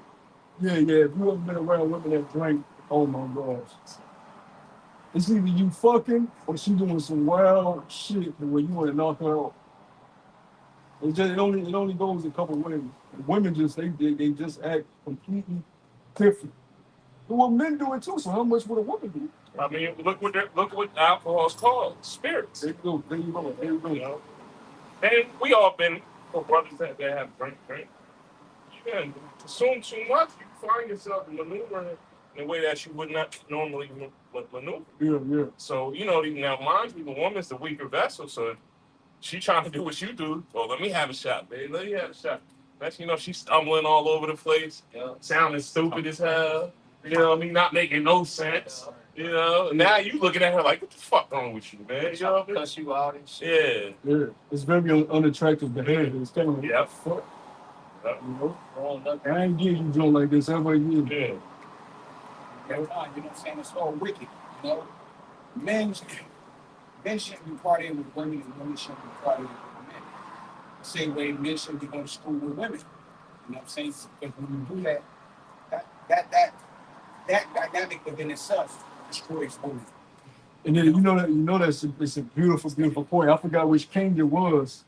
Yeah. If you ever been around women that drink, oh my gosh. It's either you fucking or she doing some wild shit where you want to knock her out. It only goes a couple ways. Women just they just act completely different. But what men do it too. So how much would a woman do? I mean, look what alcohol's called, spirits. There you go. You know, and we all been brothers that have drink. You can consume too much, you find yourself maneuvering in a way that you would not normally maneuver. Yeah. So now mind you, the woman's the weaker vessel, so she trying to do what you do. Oh, let me have a shot, babe. Let me have a shot. That's she's stumbling all over the place, sounding stupid as hell. You know what I mean? Not making no sense. You know, now you looking at her like, what the fuck wrong with you, man? You know what I mean? Cuss you out and shit. Yeah. It's very unattractive behavior. It's kind of Yeah. fuck. You Growing up, know, I ain't getting you doing like this. Everybody you. Yeah. You know what I'm saying? It's all wicked. You know, men shouldn't be partying with women, and women shouldn't be partying with men. Same way men shouldn't be going to school with women. You know what I'm saying? Because when you do that dynamic within itself destroys women. And then it's a beautiful point. I forgot which king it was.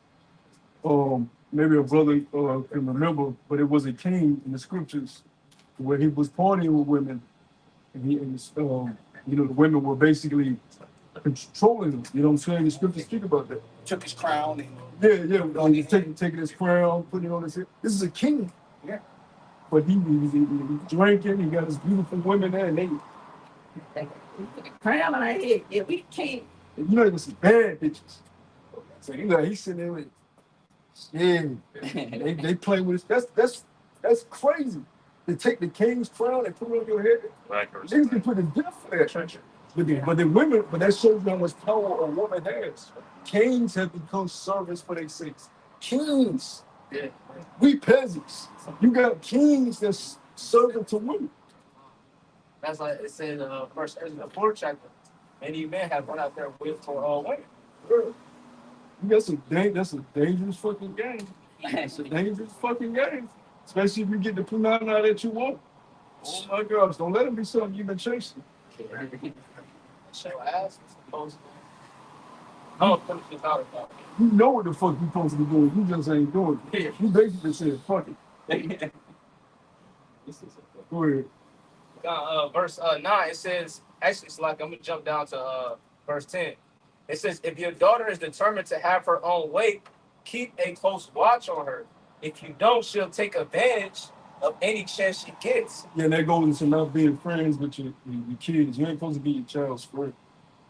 Maybe a brother can remember, but it was a king in the scriptures where he was partying with women, and the women were basically controlling him. You know what I'm saying? The scriptures speak about that. Took his crown and He's taking his crown, putting it on his head. This is a king. Yeah. But he drinking. He got his beautiful women there, and they Crown on our head. Yeah, we can't. it was some bad bitches. So he's sitting there with, they play with it. That's crazy. They take the king's crown and put it on your head. Right. Niggas can put a death for that. But that shows you how much power a woman has. Kings have become servants for their sakes. Kings. Yeah. We peasants. You got kings that's serving to women. That's like it said first in the 4th chapter. Many men have run out there with for women. You got that's a dangerous fucking game. It's a dangerous fucking game. Especially if you get the punana that you want. Oh my gosh, don't let it be something you've been chasing. Show ass is supposed to. Oh, finish this out about. You know what the fuck you supposed to be doing. You just ain't doing it. You basically said fuck it. Go ahead. Verse 9, it says, actually, it's like I'm gonna jump down to verse 10. It says, if your daughter is determined to have her own way, keep a close watch on her. If you don't, she'll take advantage of any chance she gets. Yeah, and that goes into not being friends with your kids. You ain't supposed to be your child's friend.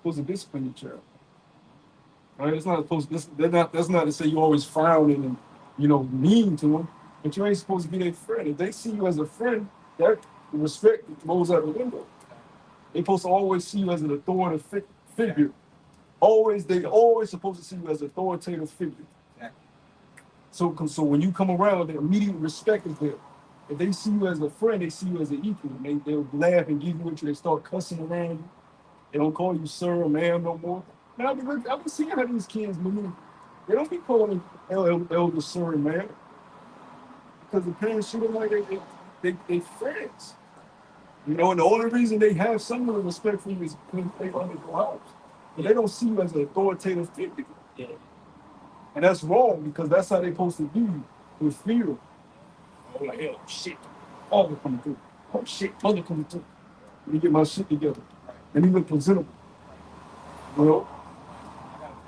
You're supposed to discipline your child. Right? It's not supposed that's not to say you always frowning and mean to them, but you ain't supposed to be their friend. If they see you as a friend, that respect goes out the window. They're supposed to always see you as an authoritative figure. They always supposed to see you as an authoritative figure. So when you come around, the immediate respect is there. If they see you as a friend, they see you as an equal. They'll laugh and give you what you. They start cussing around you. They don't call you sir or ma'am no more. Now I've been seeing how these kids maneuver. They don't be calling elder sir and ma'am because the parents shoot them like they they friends. You know, and the only reason they have some of the respect for you is because they under your house. But they don't see you as an authoritative figure. Yeah. And that's wrong because that's how they're supposed to do you, with fear. Oh, like, oh shit, father coming through. Oh shit, mother coming through. Let me get my shit together. Let me look presentable. You know?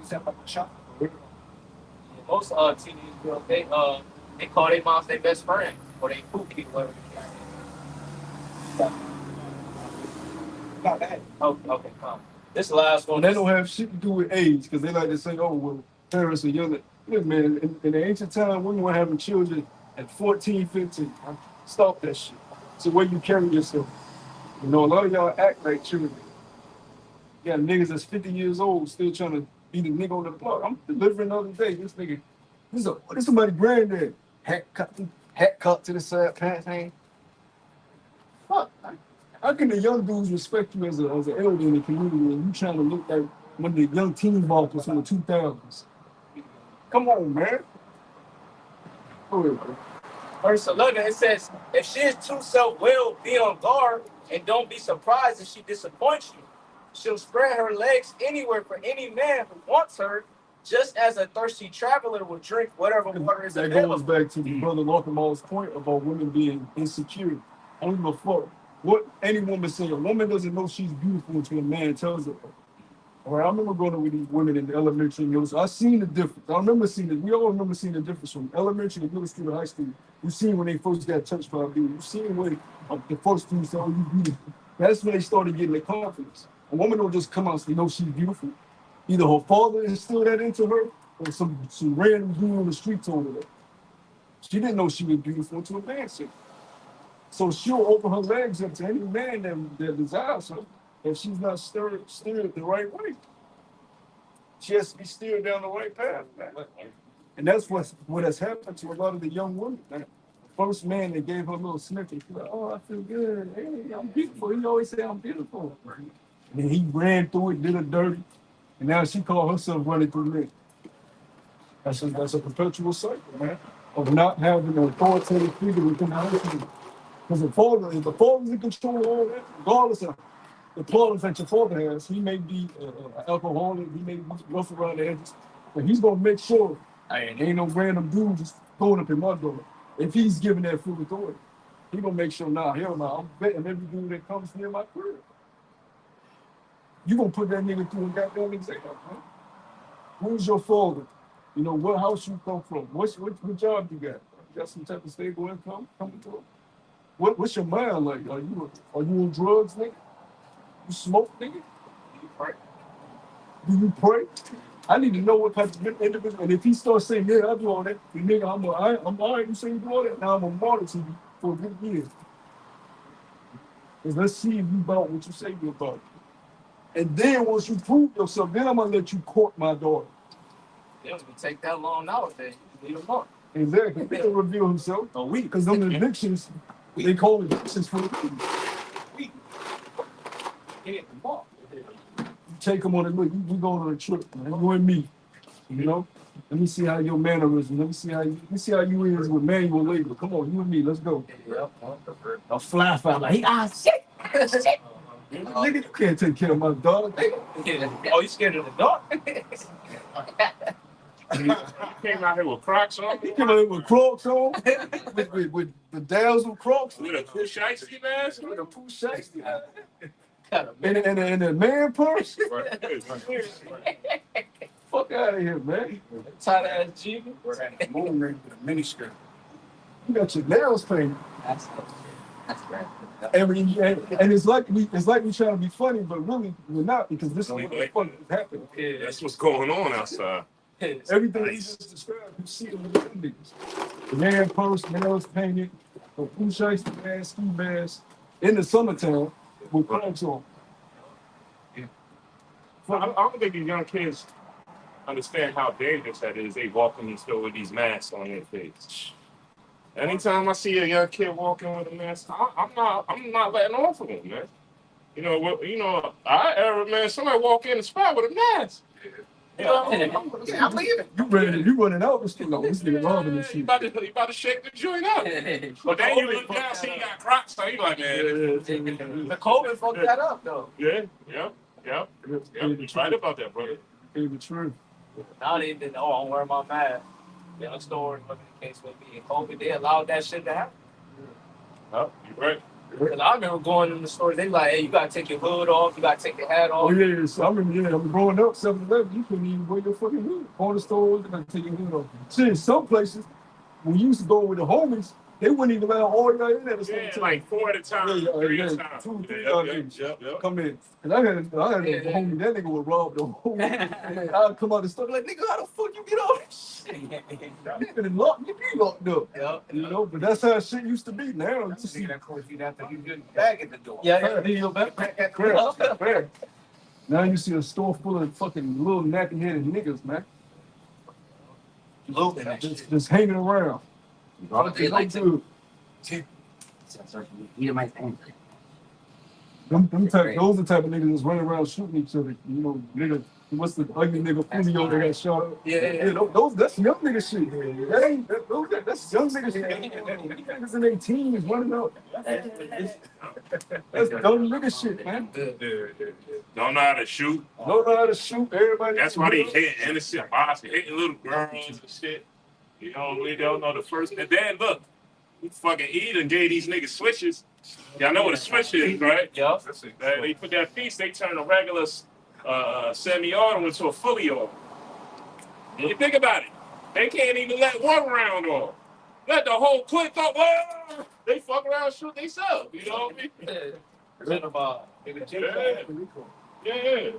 Yeah, most teenage girls, they call their moms their best friend or they pookie, whatever. Not bad. Okay, come. This last one. They don't have shit to do with age because they like to say, oh, well, parents are younger. Look, man, in the ancient time, women were having children at 14, 15. Stop that shit. It's the way you carry yourself. You know, a lot of y'all act like children. You got niggas that's 50 years old still trying to be the nigga on the block. I'm delivering the other day. This nigga, this is somebody's granddad. Hat cut to the side, pants hang. Fuck. How can the young dudes respect you as an elder in the community and you trying to look like one of the young teen ballers from the 2000s? Come on, man. Go ahead, bro. Verse 11, it says, if she is too self-willed, be on guard and don't be surprised if she disappoints you. She'll spread her legs anywhere for any man who wants her, just as a thirsty traveler will drink whatever water is That available. goes back to Brother Lockermall's point about women being insecure. I don't give a fuck what any woman say. A woman doesn't know she's beautiful until a man tells her. All right, I remember growing up with these women in the elementary and middle school. I seen the difference. I remember seeing it. We all remember seeing the difference from elementary to middle school to high school. You seen when they first got touched by a dude. You seen when the first dude said, "Oh, you beautiful." That's when they started getting their confidence. A woman don't just come out and say, "No, she's beautiful." Either her father instilled that into her, or some random dude on the street told her that. She didn't know she was beautiful until a man said it. So she'll open her legs up to any man that desires her if she's not steered the right way. She has to be steered down the right path, man. And that's what has happened to a lot of the young women. Man. The first man that gave her a little snippet, she's like, "Oh, I feel good. Hey, I'm beautiful." He always say, "I'm beautiful." And then he ran through it, did her dirty, and now she called herself running through me. That's a perpetual cycle, man, of not having an authoritative figure within the household. Because if the father's in control of all that, regardless of the problems that your father has, he may be an alcoholic, he may be rough around the edges, but he's gonna make sure ain't no random dude just throwing up in my door. If he's giving that full authority, he gonna make sure, nah, hell no, I'm betting every dude that comes near my crib. You gonna put that nigga through a goddamn exam, man. Who's your father? You know, what house you come from? What job you got? You got some type of stable income coming through? What's your mind like? Are you on drugs, nigga? You smoke, nigga? Do you pray? Do you pray? I need to know what type of individual. And if he starts saying, "Yeah, I do all that," then nigga, I'm all right. You say you do all that. Now I'm a martyr to you for a good year. Because let's see if you about what you say you about. And then once you prove yourself, then I'm gonna let you court my daughter. It doesn't take that long nowadays. You need a month. Exactly. He can reveal himself. A week. Because them evictions, they call evictions for the week. You take them on a look. We going on a trip, man. You and me. You know? Let me see how your mannerism. Let me see how you is with manual labor. Come on, you and me. Let's go. Yep. A fly like, shit. Shit. Nigga, you can't take care of my dog. Oh, you scared of the dark? He came out here with Crocs on. He came out here with Crocs on, with the dazzle Crocs. With a push icy mask. With a push icy. And a man purse. Right. Fuck out of here, man. Tight ass Jeep. Moon ring with a mini skirt. You got your nails painted. That's great. And it's like we trying to be funny, but really we're not because this is what the fuck is happening. Yeah, that's what's going on outside. Everything you just described, you see it with the niggas. The man purse, nails painted, a push icy mask, ski mask in the summertime with Crocs on. I don't think these young kids understand how dangerous that is. They walk in the store with these masks on their face. Anytime I see a young kid walking with a mask, I'm not letting off of him, man. You know, I ever, man, somebody walk in the spot with a mask. Yeah, I'm leaving. You running out the street. No, this nigga robbing this You shit. about to shake the joint up. But then you look down, see you got Crocs, so you like, man. The COVID fucked that up though. Yeah. You're right about that, brother. Tell the truth. Now they did. Oh, I'm wearing my mask. In the store, whatever the case may be. And COVID, they allowed that shit to happen. Oh, you're right. Because I remember going in the stores, they be like, hey, you gotta take your hood off, you gotta take your hat Oh off. yeah, so I remember, I'm growing up 7-Eleven, you couldn't even wear your fucking hood. Corner stores, they gotta take your hood off. Shit, some places, when you used to go with the homies, they wouldn't even allow all y'all in at the same Yeah, time. like 4 at a time, 3 at a time. 2, 3 Yep, niggas come in. And I had a homie, that nigga would rob the whole I'd come out the store like, nigga, how the fuck you get all this shit? You been locked, you be locked up. Yeah. You know, but that's how shit used to be. Now you see Of course, you'd have to leave your bag at the door. Yeah, leave your backpack at the door. fair. Now you see a store full of fucking little nappy headed niggas, man. Looting and shit. Just hanging around. They like Dude, eat my thing. those are the type of niggas that's running around shooting each other. You know, nigga, what's the ugly nigga Fulio that got shot up? Yeah. That's young nigga shit. That's young nigga shit. Niggas in their teens running out. That's dumb nigga shit, man. Don't know how to shoot. Don't know how to shoot everybody. That's why they hit innocent boys, hitting little girls and shit. You know, we don't know the first. And then look, we fucking and gave these niggas switches. Y'all know what a switch is, right? Yeah. They put that piece, they turn a regular semi-auto into a fully auto. And you think about it, they can't even let one round off. Let the whole clip go. Whoa! They fuck around and shoot themselves. You know what I mean? Forget about Yeah.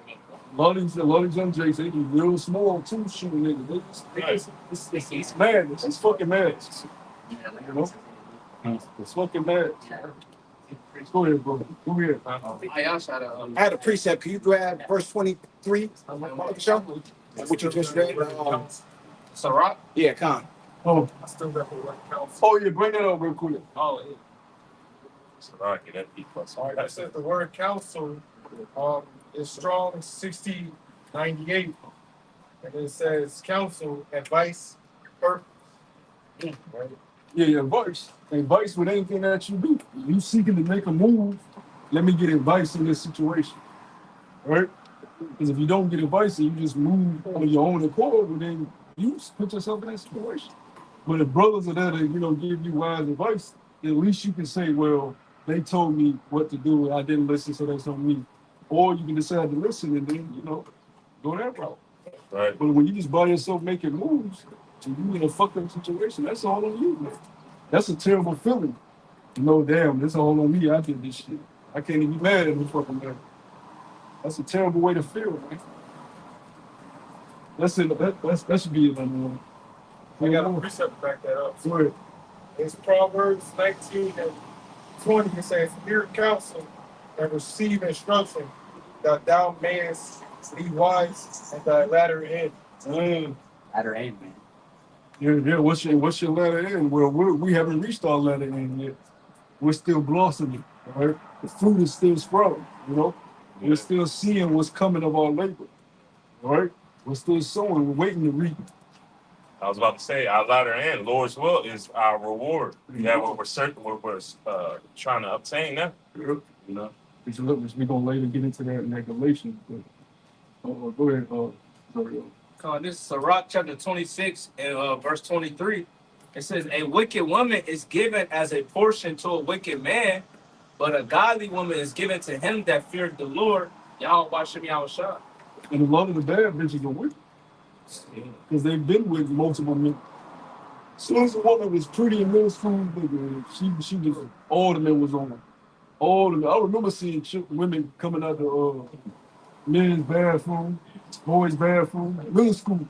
A lot of these young Jakes, they be real small too, shooting niggas. It's madness. It's fucking madness. You know? It's fucking madness. Go ahead, bro. Go ahead. I had a precept. Can you grab verse 23 of the show? What you just read? Ciroc? Yeah, Con. Oh, I still got the word council. oh yeah, bring that up real quick. Oh, yeah. All right, that B plus. All right, that says the word council is strong 6098. And it says counsel, advice, purpose. Right? Yeah, advice. Advice with anything that you do. You seeking to make a move, let me get advice in this situation. Right? Because if you don't get advice and you just move on your own accord, well, then you put yourself in that situation. But if brothers are there to, give you wise advice, at least you can say, well, they told me what to do, I didn't listen, so that's on me. Or you can decide to listen and then, go that route. Right. But when you just by yourself making moves, and you in a fucked up situation, that's all on you, man. That's a terrible feeling. Damn, that's all on me. I did this shit. I can't even be mad at the fucking man. That's a terrible way to feel, man. That's it. That should be it, man. I got a precept to back that up. Go ahead. It's Proverbs 19 and 20. It says, hear counsel and receive instruction, that thou mayest be wise at thy latter end. Latter end, man. Yeah. What's your letter end? Well, we haven't reached our letter end yet. We're still blossoming, all right? The fruit is still sprouting, We're still seeing what's coming of our labor, all right? We're still sowing. We're waiting to reap. I was about to say, our latter end, Lord's will, is our reward. Yeah, what we're trying to obtain now. We're gonna later get into that in that Galatians. But go ahead, This is Sirach chapter 26 and verse 23. It says, a wicked woman is given as a portion to a wicked man, but a godly woman is given to him that feared the Lord. Y'all watch me out shot. And a lot of the bad bitches are wicked. Because they've been with multiple men. As soon as a woman was pretty in middle school, she was, all the men was on her. All the men. I remember seeing women coming out the men's bathroom, boys' bathroom, middle school.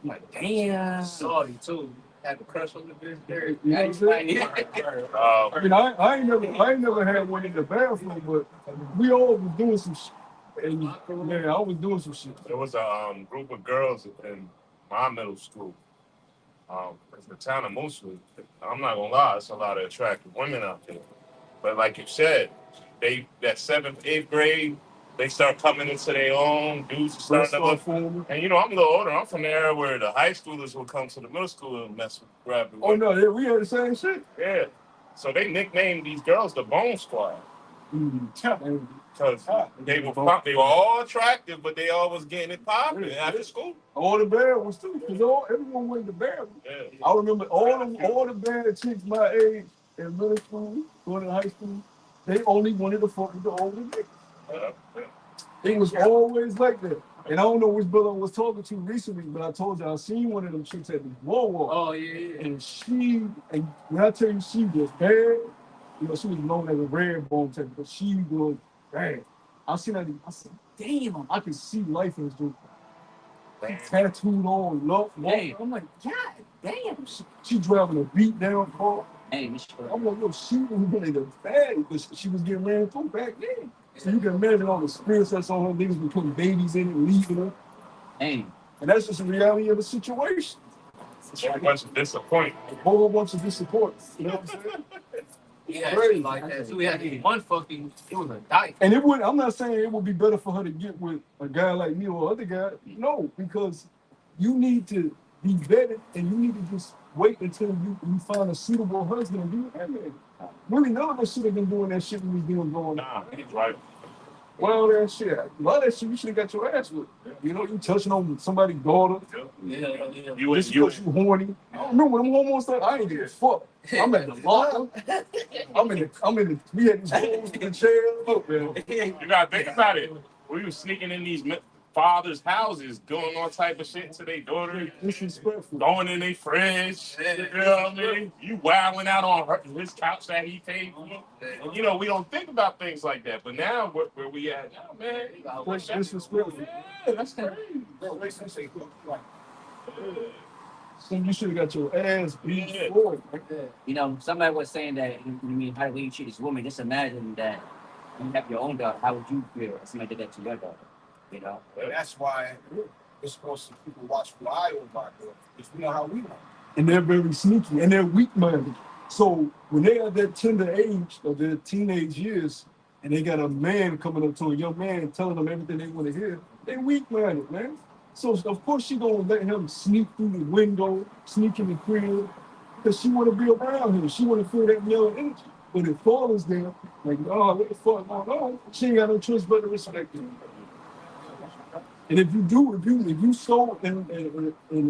Like, damn. Sorry, too. Had the crush on the bitch there. You know what I'm saying? I ain't never had one in the bathroom, but we all was doing some shit. And man, I was doing some shit. There was a group of girls in my middle school. It's the town of Moosewood. I'm not gonna lie, it's a lot of attractive women out there. But like you said, that 7th, 8th grade, They start coming into their own. Dudes Breast starting to start look. forming. And you know, I'm a little older. I'm from the era where the high schoolers would come to the middle school and mess with, grab the Oh women. no, yeah, we had the same shit. Yeah. So they nicknamed these girls the Bone Squad because they were all attractive, but they all was getting it popping after school. All the bad ones too, because everyone went to bad. Yeah. I remember all the bad chicks my age in middle school, going to high school, they only wanted to fuck with the older niggas. Yeah. It was always like that. And I don't know which brother I was talking to recently, but I told you I seen one of them chicks at the Walmart. Oh yeah. And when I tell you she was bad, you know, she was known as a red bone type, but she was bad. I seen that, I said, damn, I can see life in this dude. Tattooed on, love. I'm like, God damn. She driving a beat down car. Hey, I'm like, yo, she was really the bad, but she was getting ran through back then. So you can imagine all the spirits that's on her. Niggas be putting babies in it, leaving her. hey, And that's just the reality of the situation. It's a bunch of disappointment. A whole bunch of disappointment. You know what I'm saying? Yeah, Crazy. shit like that. So we had this one fucking. It was a dyke. And I'm not saying it would be better for her to get with a guy like me or other guy. No, because you need to be vetted and you need to just wait until you find a suitable husband and be with that. Really, none of us should have been doing that shit we was doing going. Nah, he's right. Well, that shit. A lot of that shit you should have got your ass with. You know, you touching on somebody's daughter. Yeah. You Just because you horny. I remember them hormones stuff. I ain't give a fuck. I'm at the locker. We had these holes in the chair. Look, man. You gotta think about it. We was sneaking in these fathers' houses, doing all type of shit to their daughter, Disrespectful. going in their fridge. You know what I mean? You wilding out on his couch that he paid for. And, you know, we don't think about things like that. But now, where we at now, man? That's disrespectful. Yeah, that's crazy. So you should have got your ass beat Yeah. for it. you know, somebody was saying that, I mean, how do you treat this woman? Just imagine that you have your own daughter. How would you feel if somebody did that to your daughter? You know? And that's why we're supposed to people watch the eye over our girl, because we know how we want. And they're very sneaky and they're weak-minded. So when they are that tender age of their teenage years and they got a man coming up to a young man telling them everything they want to hear, they weak-minded, man. So of course she gonna let him sneak through the window, sneak in the crib, because she want to be around him. She want to feel that male energy. But if father's there, like, oh, what the fuck going on? She ain't got no choice but to respect him. And if you so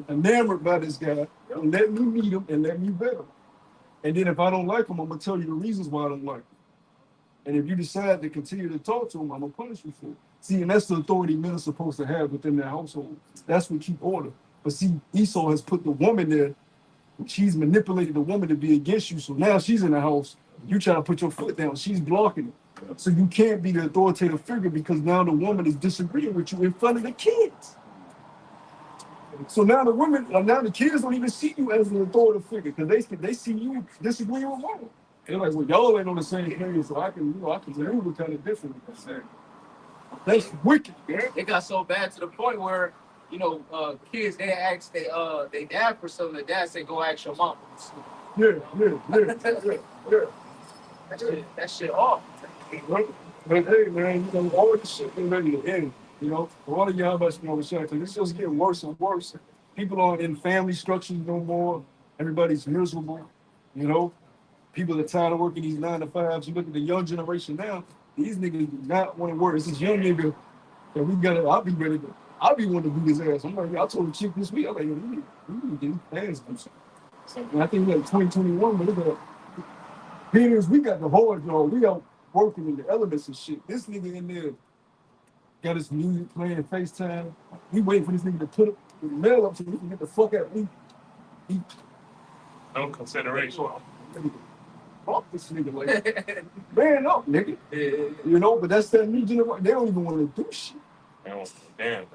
enamored by this guy, let me meet him and let me vet him. And then if I don't like him, I'm gonna tell you the reasons why I don't like him. And if you decide to continue to talk to him, I'm gonna punish you for it. See, and that's the authority men are supposed to have within their household. That's what keep order. But see, Esau has put the woman there. She's manipulated the woman to be against you. So now she's in the house. You try to put your foot down. She's blocking it. So you can't be the authoritative figure because now the woman is disagreeing with you in front of the kids. So now the kids don't even see you as an authoritative figure because they see you disagreeing with women. They're like, well, y'all ain't on the same page, so I can maneuver kind of differently. That's wicked. It got so bad to the point where, you know, kids they ask they dad for something. The dad say, "Go ask your mom." Yeah. That shit off. But hey, man, you know, all this shit is ready to end. You know, a lot of y'all must know the shit. It's just getting worse and worse. People aren't in family structures no more. Everybody's miserable. You know, people are tired of working these 9 to 5s. You look at the young generation now. These niggas do not want to work. It's this young nigga that we gotta. I'll be wanting to beat his ass. I'm like, I told the chick this week. I'm like, we need to get his ass. And I think we like 2021, but look at Peters, we got the hard job. We out working in the elements and shit. This nigga in there got his music playing FaceTime. We waiting for this nigga to put the mail up so we can get the fuck out. No consideration. Fuck this nigga, like, man up, nigga. You know, but that's that new generation. They don't even want to do shit. Damn.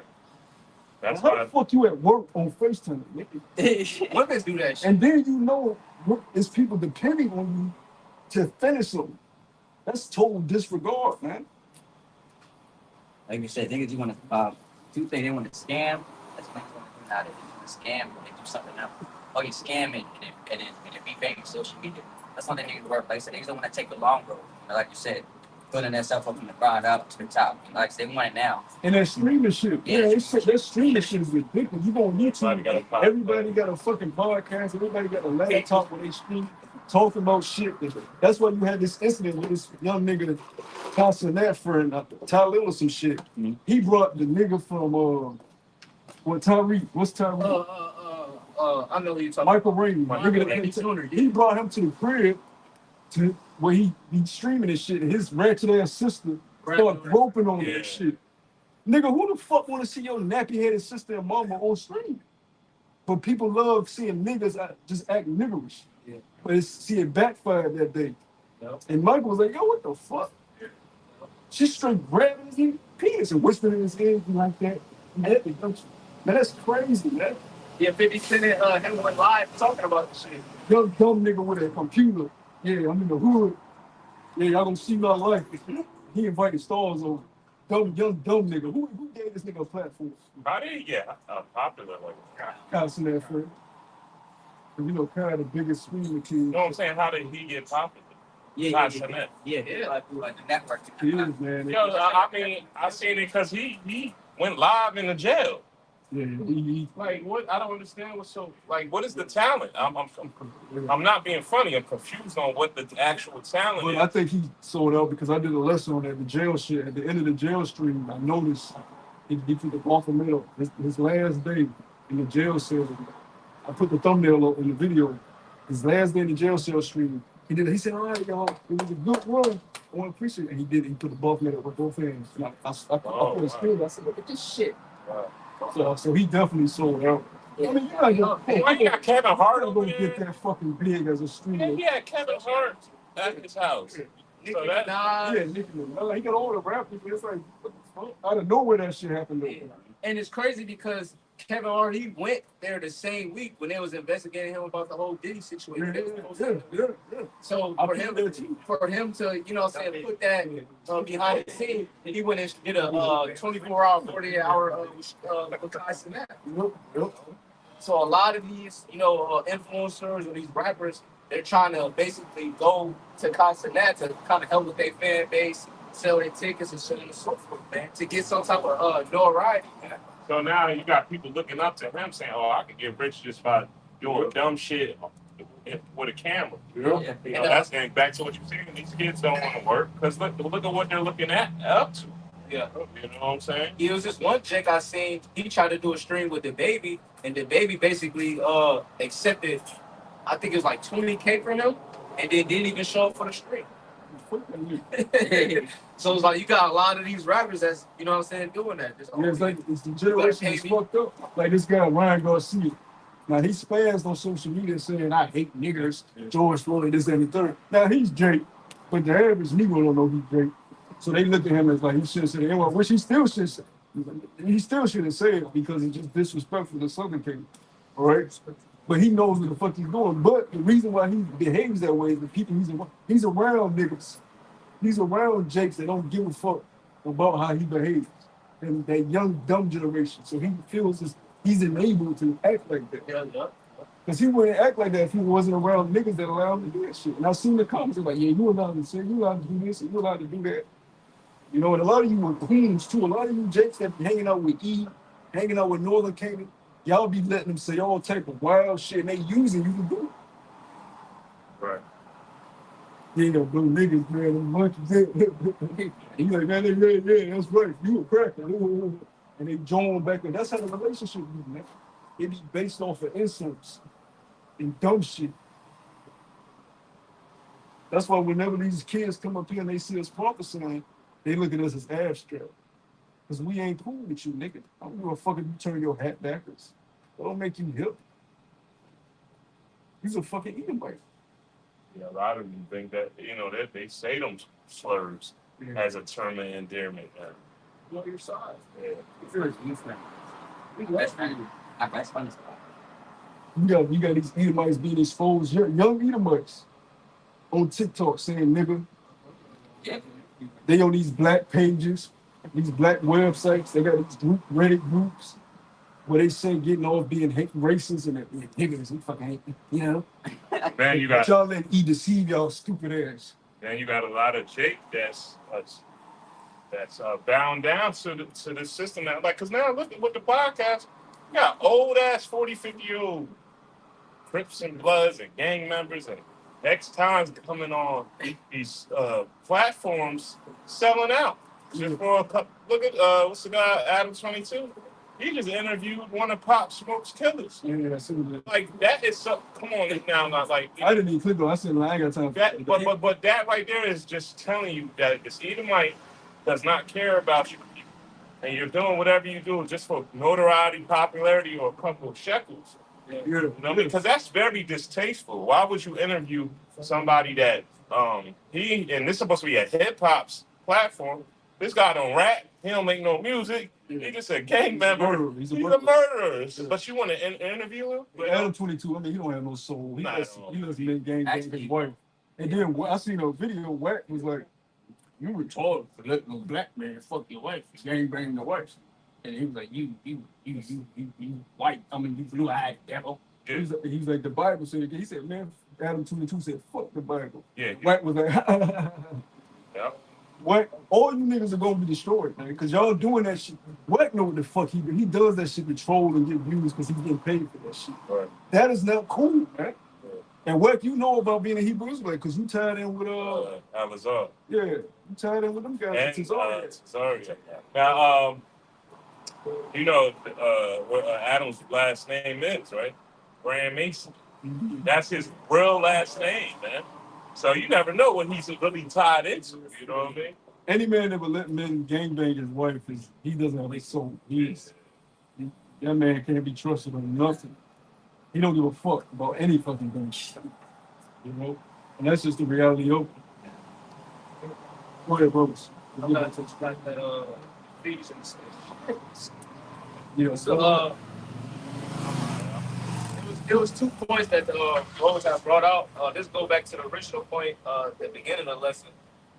That's how why. the fuck you at work on FaceTime, nigga? Women do that shit. And then you know it's people depending on you to finish them. That's total disregard, man. Like you said, niggas, you want to, two things, they want to scam. That's what they want to do now. They want to scam or they do something else. Oh, you scamming and it be famous social media. That's one thing niggas work. Like I said, niggas don't want to take the long road. You know, like you said, building themselves up from the ground up to the top. Like they want it now. And that streaming shit, Yeah. man, that streaming shit is ridiculous. You go on Everybody got a YouTube, podcast. everybody got a fucking podcast, everybody got a laptop where they stream, talking about shit. That's why you had this incident with this young nigga, Castanet friend, Tyler or some shit. He brought the nigga from, what Tyreek? What's Tyreek? I know who you're talking Michael Rainey. Michael Nigga Rainey that- Jr., He brought him to the crib to where he streaming this shit, and his ratchet ass sister started groping on him and shit. Nigga, who the fuck want to see your nappy headed sister and mama on stream? But people love seeing niggas just act niggerish. Yeah. But it backfired that day. Yep. And Michael was like, yo, what the fuck? She straight grabbing his nigga penis and whispering in his ear like that. Man, that's crazy, man. Yeah, 50 Cent and him went live talking about the shit. Young dumb nigga with a computer. Yeah, I'm in the hood. Yeah, y'all gonna see my life. He invited stars over. Young dumb nigga. Who gave this nigga a platform? How did he get popular like that? Kyle's in that friend. You know, kind of the biggest streamer kid. You know what I'm saying? How did he get popular? Yeah, Yeah. like the network. He is, man. Yo, I mean, I seen it because he went live in the jail. Yeah, he Like, what? I don't understand what's so, like, what is the talent? I'm not being funny. I'm confused on what the actual talent But is. I think he sold out because I did a lesson on that, the jail shit. At the end of the jail stream, I noticed he took the off the middle. His last day in the jail cell, I put the thumbnail up in the video. His last day in the jail cell stream, he said, all right, y'all, it was a good run. I want to appreciate it. And he did it. He put the buff middle with both hands. And I put his field. I said, look at this shit. Wow. So he definitely sold out. I mean, you Why you got Kevin Hart don't over get there? that fucking big as a streamer. Yeah, he had Kevin Hart at his house. So that, Yeah, Nicki Minaj. He got all the rap people. It's like, what the fuck? Out of nowhere that shit happened. Yeah. And it's crazy because Kevin Hart, he went there the same week when they was investigating him about the whole Diddy situation. Yeah. So I for feel him, that too. to, you know what I'm saying, put that behind the scene, he went and did a 24-hour, 48-hour with Tyson that. Yep. So a lot of these, influencers or these rappers, they're trying to basically go to Castanet to kind of help with their fan base, sell their tickets and so on and so forth, man, to get some type of notoriety, man. so now you got people looking up to him saying, "Oh, I could get rich just by doing dumb shit with a camera." Yeah. You know, that's getting back to what you're saying. These kids don't want to work because look at what they're looking up to. Yeah. You know what I'm saying? It was this one chick I seen, he tried to do a stream with the baby, and the baby basically accepted, I think it was like $20K from him, and then didn't even show up for the stream. So it's like you got a lot of these rappers that's, you know what I'm saying, doing that. Just, Yeah, it's the generation that's fucked up. Like this guy, Ryan Garcia. Now, he spazzed on social media saying, I hate niggers, George Floyd, this, and the third. Now, he's Drake, but the average Negro don't know he's Drake. So they look at him as like he should say, well, which he still should say. He still shouldn't say it because it's just disrespectful to Southern people. All right? But he knows what the fuck he's doing. But the reason why he behaves that way is the people he's around niggas. He's around Jakes that don't give a fuck about how he behaves. And that young, dumb generation. So he feels he's enabled to act like that. Yeah. Because he wouldn't act like that if he wasn't around niggas that allow him to do that shit. And I've seen the comments like, yeah, you allowed to say, you allowed to do this, and you allowed to do that. You know, and a lot of you were queens too. A lot of you Jakes that be hanging out with E, hanging out with Northern Canaan, y'all be letting them say all type of wild shit and they using you to do it. Right. You ain't got blue niggas, man, them monkeys. And you like, man, yeah, that's right. You a cracker. And they join back in. That's how the relationship be, man. It be based off of insults and dumb shit. That's why whenever these kids come up here and they see us prophesying, they look at us as abstract. Because we ain't cool with you, nigga. I don't give a fuck if you turn your hat backwards. That don't make you hip. He's a fucking Edomite. Yeah, a lot of them think that, that they say them slurs as a term of endearment. Know your size. Yeah. Best friend. My best friend is You got these Edomites being exposed, young Edomites on TikTok saying nigga. yeah. They on these black pages, these black websites. They got these Reddit groups where they say getting off being racist and niggas, we fucking hate, Man, you got But y'all let E deceive y'all stupid ass. Then you got a lot of Jake that's bound down to the system now. Like, cause now look at what the podcast. You got old ass 40, 50-year-old Crips and Bloods and gang members and X times coming on these platforms selling out. Just for a couple, look at what's the guy Adam 22? He just interviewed one of Pop Smoke's killers. Yeah, I see that. Like that is so. Come on now, not like I didn't even click on. I said, I ain't got time for that. But that right there is just telling you that this Edomite does not care about you, and you're doing whatever you do just for notoriety, popularity, or a couple of shekels. Yeah. You know, because that's very distasteful. Why would you interview somebody that and this is supposed to be a hip hop's platform? This guy don't rap. He don't make no music. He just a gang member. He's a murderer. But you want to interview him? But Adam 22, I mean, he don't have no soul. He doesn't make gang his wife. And then I seen a video. Wack was like, "You retarded for letting a black man fuck your wife, gang bang your wife." And he was like, "You white. I mean, you blue-eyed devil." Yeah. He's like, the Bible said. He said, "Man, Adam 22 said, fuck the Bible." Yeah. Wack was like, yeah. What? All you niggas are gonna be destroyed, man, because y'all doing that shit. Wack know what the fuck he do. He does that shit to troll and get views because he's getting paid for that shit. Right. That is not cool, man. Yeah. And Wack, you know about being a Hebrew Israelite because you tied in with Al-Azhar. Yeah, you tied in with them guys. Sorry. Now, you know what Adam's last name is, right? Graham Mason. Mm-hmm. That's his real last name, man. So you never know what he's really tied into. You know what I mean? Any man that would let men gangbang his wife he doesn't have a soul. That man can't be trusted on nothing. He don't give a fuck about any fucking thing. You know? And that's just the reality of it. Go ahead, brothers. I'm not to extract that Ephesians. Yeah, so it was 2 points that Rose has brought out. This go back to the original point at the beginning of the lesson.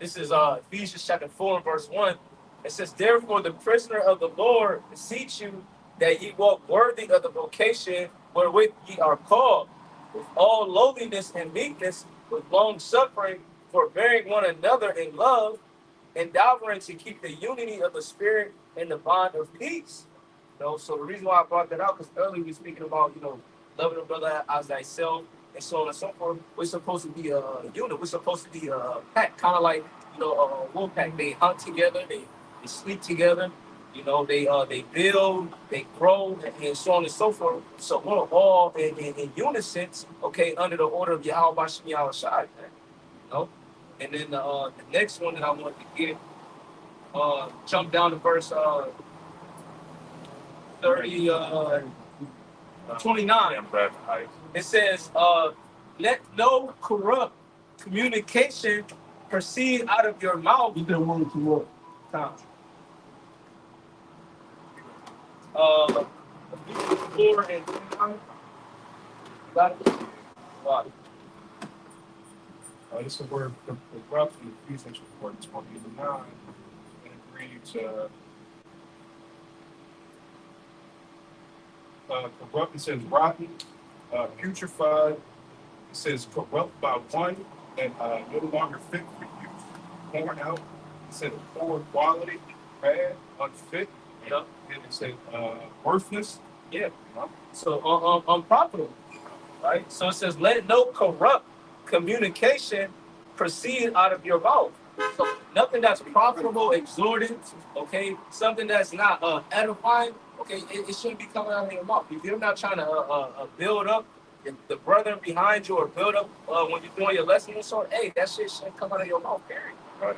This is Ephesians chapter 4 and verse 1. It says, "Therefore the prisoner of the Lord beseech you that ye walk worthy of the vocation wherewith ye are called, with all lowliness and meekness, with long suffering, forbearing one another in love, endeavoring to keep the unity of the Spirit in the bond of peace." You know, so the reason why I brought that out, because earlier we were speaking about, loving a brother as thyself, and so on and so forth. We're supposed to be a unit. We're supposed to be a pack, kind of like, a wolf pack. They hunt together, they sleep together, they build, they grow, and so on and so forth. So we're all in unison, okay, under the order of Yahweh Bashem Yahweh Shai, And then the next one that I want to get, jump down to verse 29. It says, "Let no corrupt communication proceed out of your mouth." You don't want to what? Time. 4 and 29. Got it? Wow. This is where the corrupt in Ephesians 4:29 and it reads, corrupt, it says rotten, putrefied, it says corrupt by one and no longer fit for use, worn out, it says poor quality, bad, unfit, and it says worthless. Yeah. So unprofitable, right? So it says, "Let no corrupt communication proceed out of your mouth." So nothing that's profitable, exhortant, okay, something that's not edifying, okay, it shouldn't be coming out of your mouth. If you're not trying to build up the brethren behind you or build up when you're doing your lesson and so on, hey, that shit shouldn't come out of your mouth, period. Right?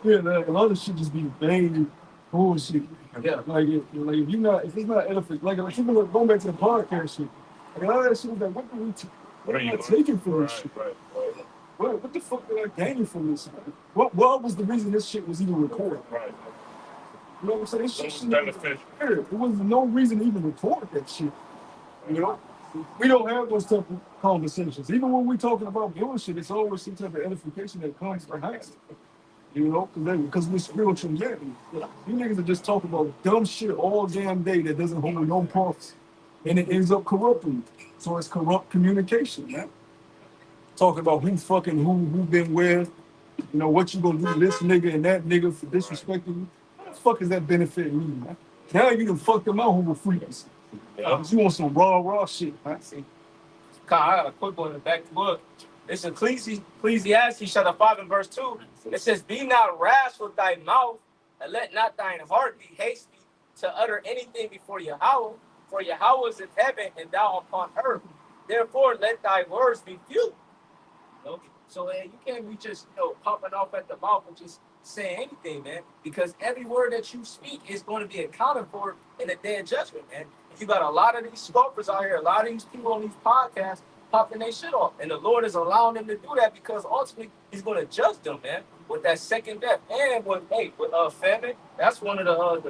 Yeah, like, a lot of shit just be vain bullshit. Yeah. Like if it's not edifying, like people are going back to the podcast shit. Like a lot of that shit is like, what are you taking from this shit? Right. What the fuck did I gain from this? What was the reason this shit was even recorded? Right. You know what I'm saying? This shit shouldn't beneficial. There was no reason to even record that shit. You know? We don't have those type of conversations. Even when we talking about bullshit, it's always some type of edification that comes behind it. You know? Because we're spiritual men. You niggas are just talking about dumb shit all damn day that doesn't hold no purpose. And it ends up corrupting. So it's corrupt communication, man. Talking about who been where, You know what you gonna do to this nigga and that nigga for disrespecting you? What the fuck is that benefiting me, man? Now you done fucked them out who were freaks. Yeah. You want some raw shit, man. Kyle, I got a quick one to back to look. It's Ecclesiastes chapter 5 and verse 2. It says, "Be not rash with thy mouth, and let not thine heart be hasty to utter anything before Yahweh. For Yahweh is in heaven, and thou upon earth. Therefore, let thy words be few." Okay. So you can't be just popping off at the mouth and just saying anything, man. Because every word that you speak is going to be accounted for in the day of judgment, man. You got a lot of these scoffers out here, a lot of these people on these podcasts popping their shit off, and the Lord is allowing them to do that because ultimately He's going to judge them, man, with that second death and with famine. That's one of the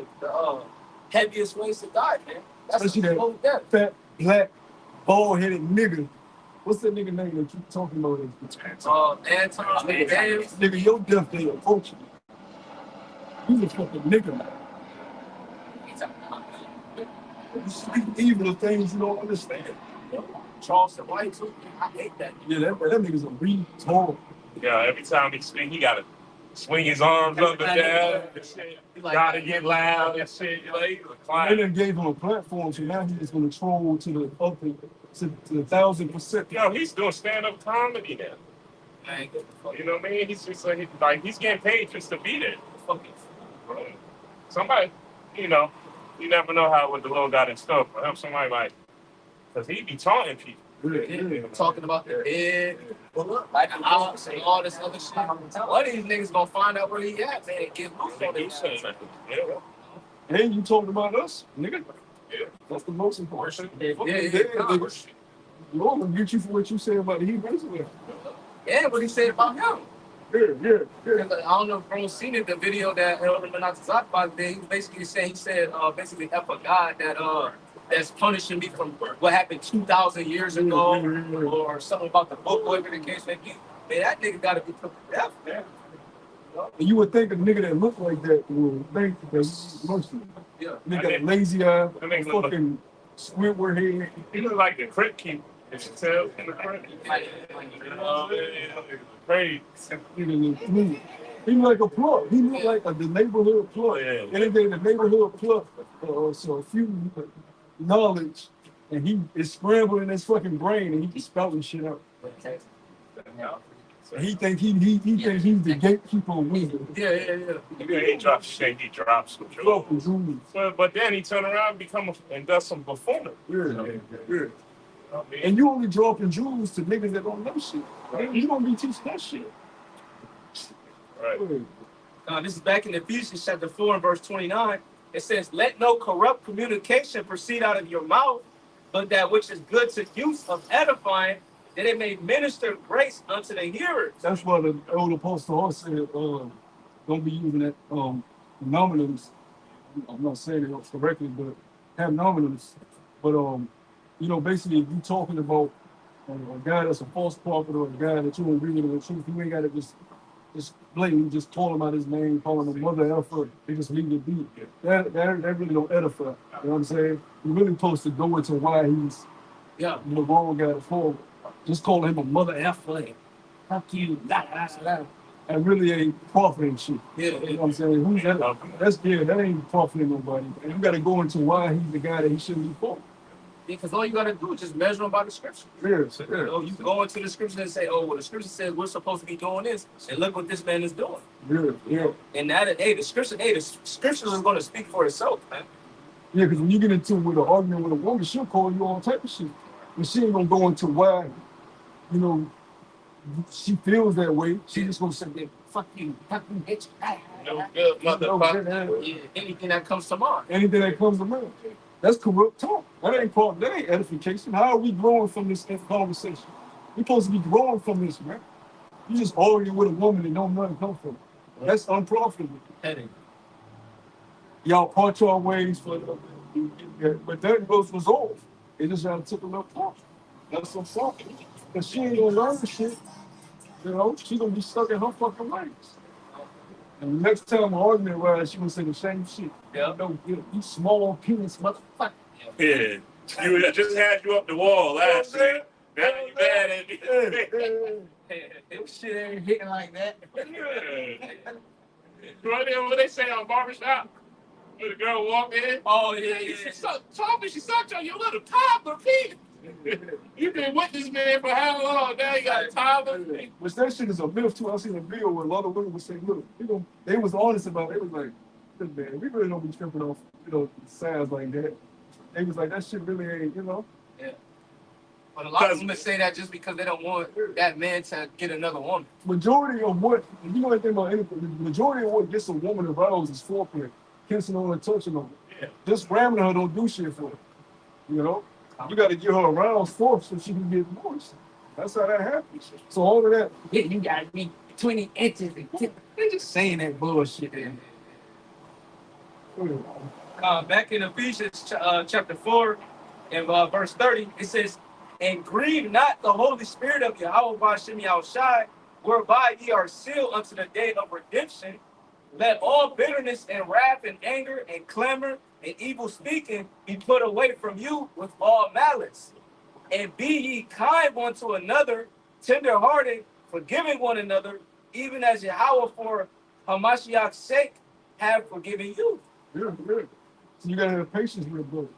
heaviest ways to die, man. That's Especially the whole death. fat, black, bald-headed nigga. What's that nigga name that you talking about? Anton, Nigga, your death day approaching. You a fucking nigga, man. You speak evil of things you don't understand. Charleston White too. I hate that. Yeah, that nigga's a retard. Yeah, every time he speak, he gotta swing his arms up and down and shit. Gotta get loud and shit. Like, he's a They client. done gave him a platform, so now he's gonna troll to the 1,000%. Yo, he's doing stand-up comedy now. You know what I mean? He's just like he's getting paid just to be there. Fucking Somebody, you never know what the Lord got in store for him. Somebody like, because he be taunting people. talking about the dead, like the house and all this other shit. One of these niggas gonna find out where he at, man, and get loose on this shit. And you talking about us, nigga? Yeah. That's the most important. Yeah. Lord will get you for what you say about the Hebrews. Yeah, what he said about him. Yeah. I don't know if bro seen it, the video that Elder Menachezakh did. He was basically saying, basically F a God that's punishing me from what happened 2,000 years ago, or something about the book, whatever the case may be. Man, that nigga gotta be put to death, man. And you would think a nigga that look like that would think that's mercy. Yeah. Nigga got a lazy eye, fucking Squidward head. He look like the crypt keeper. You can tell in the crypt. Crazy. He look like a plug. He look like the neighborhood plug. Yeah. And then the neighborhood plug, so a few knowledge, and he is scrambling his fucking brain, and he just spouting shit out. And he think he's the gatekeeper of wisdom. Yeah. He drops shit. He drops some jewels. But then he turn around and does some buffoonery. Yeah. And you only dropping jewels to niggas that don't know shit. Right? You don't be teaching that shit. Right. This is back in Ephesians chapter 4 and verse 29. It says, "Let no corrupt communication proceed out of your mouth, but that which is good to use of edifying, that it may minister grace unto the hearers." That's why the old Apostle Paul said, don't be using that nominals. I'm not saying it correctly, but have nominals. But basically, if you're talking about a guy that's a false prophet or a guy that you don't agree with the truth, you ain't got to just blatantly just call him out his name, calling him mother effer. They just leave it be. That really don't edify. You know what I'm saying? You're really supposed to go into why he's the wrong guy to follow. Just calling him a mother effer. Fuck you. And really ain't profiting shit. Yeah. You know what I'm saying? Who's that? That ain't profiting nobody. And you got to go into why he's the guy that he shouldn't be for. Because all you got to do is just measure them by the scripture. Yes. You go into the scripture and say, well, the scripture says we're supposed to be doing this, and look what this man is doing. Yeah. And the scripture is going to speak for itself, man. Yeah, because when you get into an argument with a woman, she'll call you all type of shit. And she ain't going to go into why, she feels that way. She just going to say, fuck you, bitch. No good motherfucker. Yeah, anything that comes to mind. Anything that comes to mind. That's corrupt talk. That ain't edification. How are we growing from this conversation? We're supposed to be growing from this, man. You just arguing with a woman and don't know where to come from. That's unprofitable. Y'all part your ways but that goes resolved. It just took a little part. That's some fault. Because she ain't gonna learn the shit. She gonna be stuck in her fucking ways. And the next time an argument arises, she gonna say the same shit. Yeah. You small penis motherfucker. Yeah. You just had you up the wall last year. Now you mad at me. Shit ain't hitting like that. Right there, what they say on barbershop? When the girl walk in, Oh yeah, she yeah. told me she sucked on your little toddler feet. You been with this man for how long? Now you got a toddler. Which that shit is a myth too. I seen a video where a lot of women would say, look, they was honest about it. They was like, look, man, we really don't be tripping off, sounds like that. They was like, that shit really ain't, Yeah. But a lot of women say that just because they don't want that man to get another woman. Majority of what, you know anything about anything, the majority of what gets a woman aroused is foreplay. Kissing on her, touching on her. Yeah. Just grabbing her don't do shit for her. You know? You got to get her aroused first so she can get moist. That's how that happens. So all of that, yeah, you got to be 20 inches. They're just saying that bullshit. Back in Ephesians chapter 4 and verse 30, it says, and grieve not the Holy Spirit of Yahweh Bashim Yahushai, whereby ye are sealed unto the day of redemption. Let all bitterness and wrath and anger and clamor and evil speaking be put away from you with all malice. And be ye kind one to another, tender-hearted, forgiving one another, even as Yahweh for Hamashiach's sake have forgiven you. Yeah. So you got to have patience with a brother.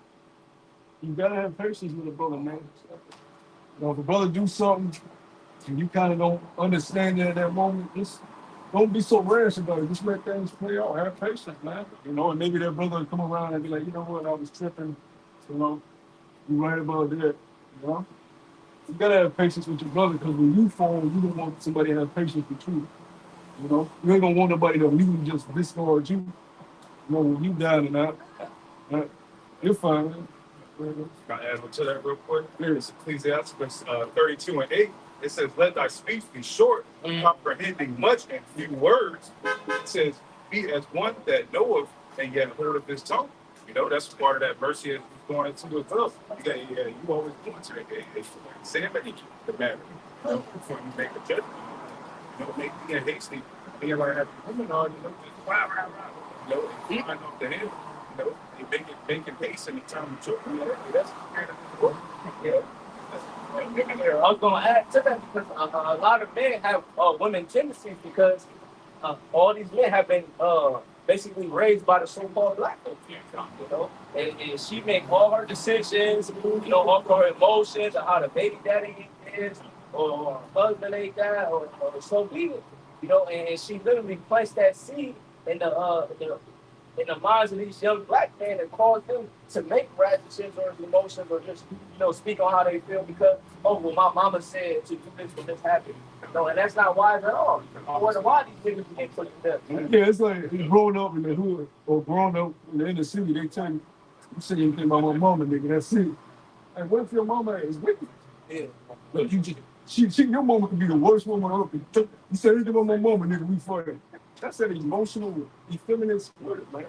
You got to have patience with a brother, man. If a brother do something and you kind of don't understand it at that moment, just don't be so rash about it. Just let things play out. Have patience, man. And maybe that brother will come around and be like, you know what, I was tripping. You right about that. You gotta have patience with your brother because when you fall, you don't want somebody to have patience with you. You ain't gonna want nobody to leave just discard you. When you down and out, you're fine, man. Can I add on to that real quick? It's Ecclesiastes 32 and 8. It says, let thy speech be short, comprehending much in few words. It says, be as one that knoweth and yet holdeth his tongue. That's part of that mercy is going into as well. You always going to examine the matter before you make a judgment. Make being hasty, being like that woman on, just wow. And flying off the hill. They make it haste in the time of children. That's yeah. I was going to add to that because a lot of men have women tendencies because all these men have been basically raised by the so-called black folks, and she make all her decisions, all her emotions, or how the baby daddy is, or her husband ain't that, or so be it, and she literally placed that seed in the minds of these young black men and cause them to make rash decisions or emotions or just, speak on how they feel because, well, my mama said to do this when this happened. And that's not wise at all. I wonder why these niggas get put to death. Yeah, it's like growing up in the hood or growing up in the inner city, they tell you say anything about my mama, nigga, that's it. Like, what if your mama is wicked? Yeah. Look, your mama could be the worst woman on earth. You say anything about my mama, nigga, we fight. That's an emotional, effeminate spirit, man.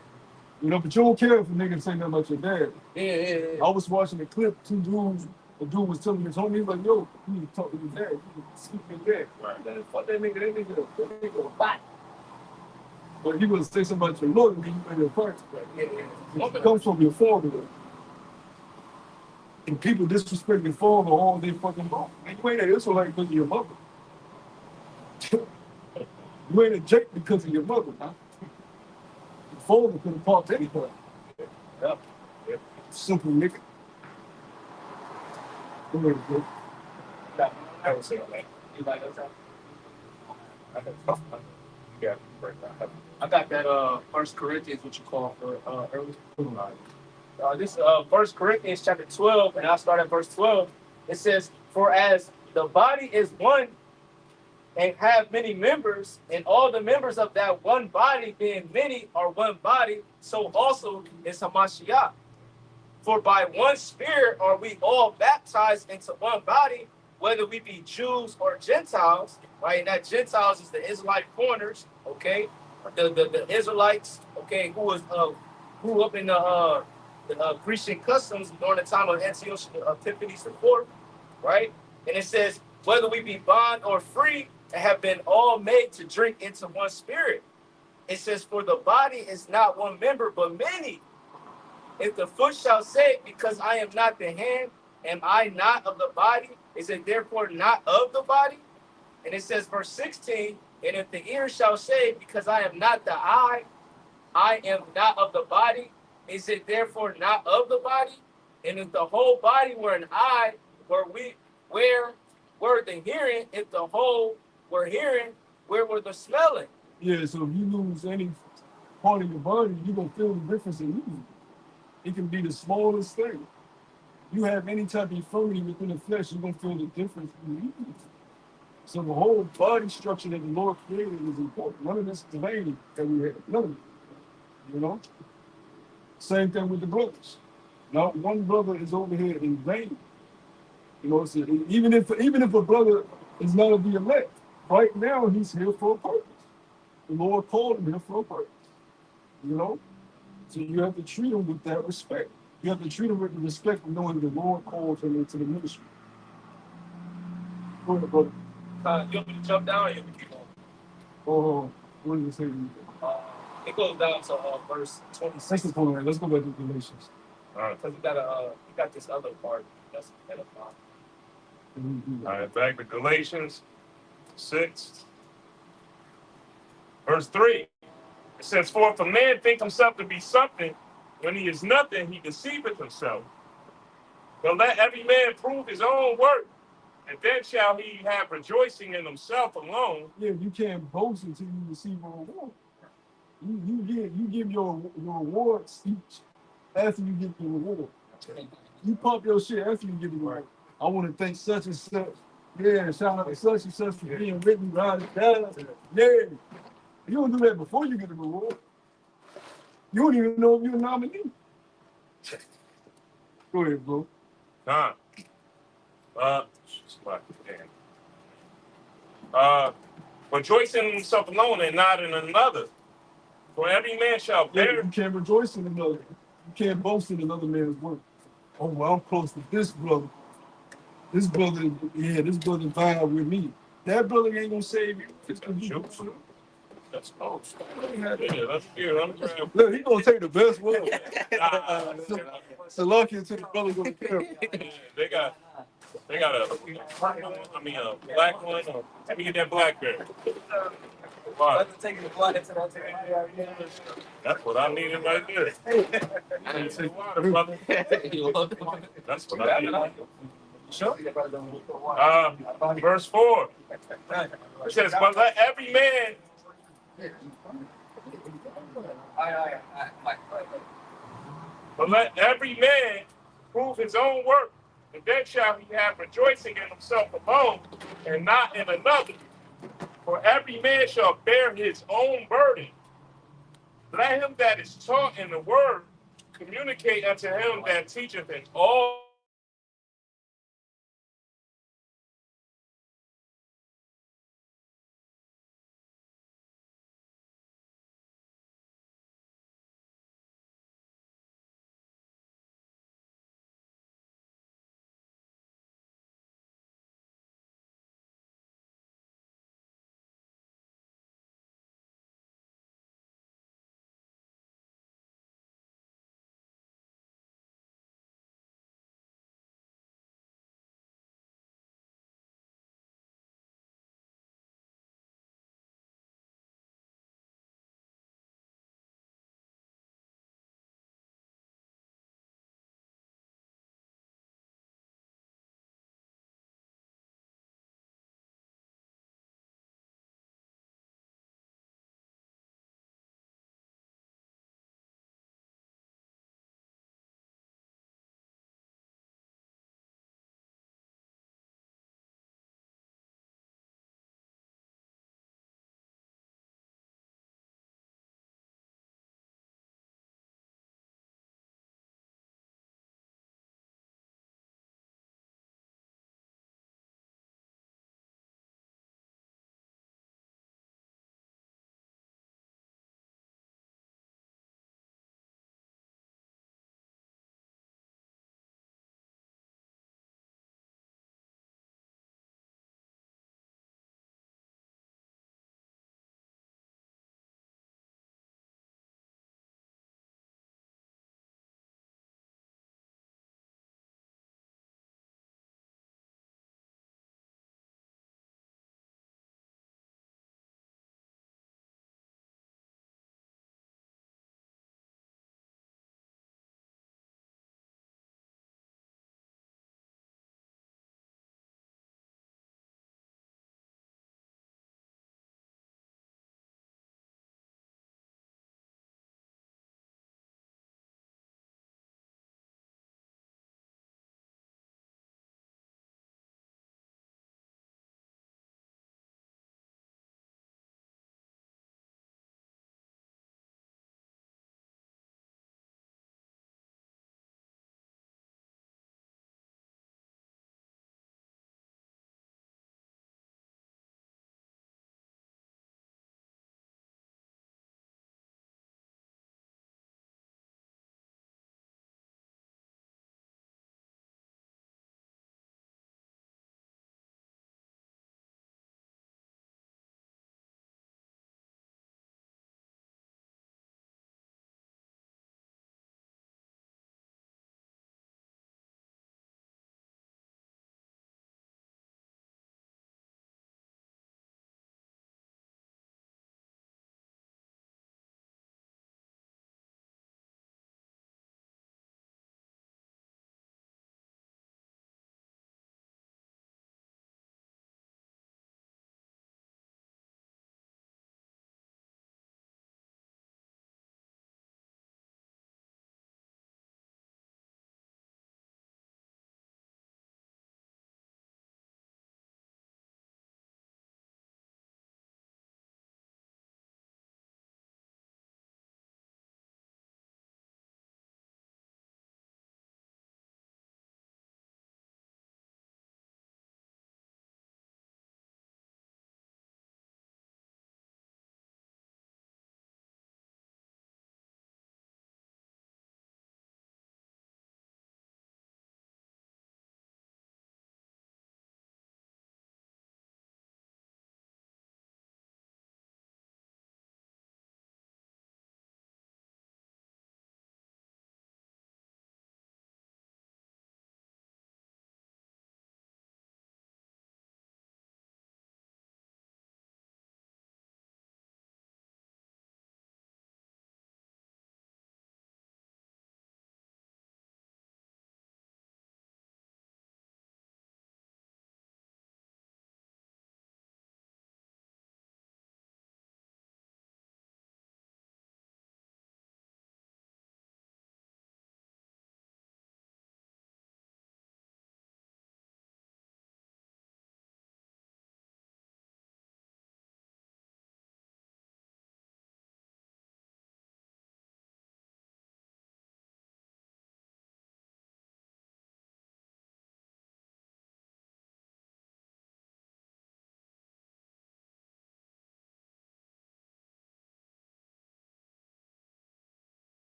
But you don't care if a nigga say nothing about your dad. Yeah. I was watching a clip, two dudes, a dude was telling his homie, he was like, yo, you need to talk to your dad. You need to speak to your dad. Right. Fuck that nigga a bot. But he would say something about your lawyer, you made a fight. It comes from your father. And people disrespect your father all day fucking long. And you ain't an Israelite because of your mother. You ain't a Jake because of your mother, huh? Your father could have fought anybody. Yeah. Simple nigga. Go ahead, bro. I would say that. You like that? Yeah. I got that First Corinthians, what you call for early. This is First Corinthians chapter 12, and I'll start at verse 12. It says, for as the body is one and have many members, and all the members of that one body being many are one body, so also is Hamashiach. For by one Spirit are we all baptized into one body, whether we be Jews or Gentiles, right? And that Gentiles is the Israelite foreigners, okay? The Israelites, okay, who was grew up in the Grecian customs during the time of Antiochus Epiphanes IV, right? And it says, whether we be bond or free, and have been all made to drink into one Spirit. It says, for the body is not one member, but many. If the foot shall say, because I am not the hand, am I not of the body? Is it therefore not of the body? And it says, verse 16, and if the ear shall say, because I am not the eye, I am not of the body, is it therefore not of the body? And if the whole body were an eye, where were the hearing? If the whole were hearing, where were the smelling? Yeah, so if you lose any part of your body, you're gonna feel the difference in losing it. It can be the smallest thing. You have any type of infirmity within the flesh, you're gonna feel the difference in losing it. So the whole body structure that the Lord created is important. None of this is vain that we have. None of it. You know? Same thing with the brothers. Not one brother is over here in vain. You know, so even if a brother is not of the elect, right now he's here for a purpose. The Lord called him here for a purpose. You know? So you have to treat him with that respect. You have to treat him with the respect of knowing the Lord called him into the ministry. Go ahead, brother. You want me to jump down or you want me to keep on? Oh, what did it say? It goes down to verse That's 26. the point. Let's go back to Galatians. All right. Because you got this other part. That's edifying. All right, back to Galatians 6, verse 3. It says, for if a man think himself to be something, when he is nothing, he deceiveth himself. But let every man prove his own work, and then shall he have rejoicing in himself alone. Yeah, you can't boast until you receive a reward. You give your reward speech after you get the reward. You pump your shit after you get the reward. I want to thank such and such. Yeah, shout out to such and such for being written right down. Yeah. You don't do that before you get the reward. You don't even know if you're a nominee. Go ahead, bro. Huh? Uh, rejoicing in himself alone and not in another. For every man shall Yeah, bear. you can't rejoice in another. You can't boast in another man's work. Oh, well, I'm close to this brother. This brother vibe with me. That brother ain't gonna save you. It's gonna be That's close. Yeah, that's good. I'm glad. Look, he gonna take the best one. So Lucky until the brother gonna care. they got a purple one. I mean a black one. Let me get that blackberry. Wow. That's what I needed right there. Water, brother. That's what I needed. Sure. Verse 4. It says, but let every man prove his own work, and then shall he have rejoicing in himself alone, and not in another. For every man shall bear his own burden. Let him that is taught in the word communicate unto him that teacheth in all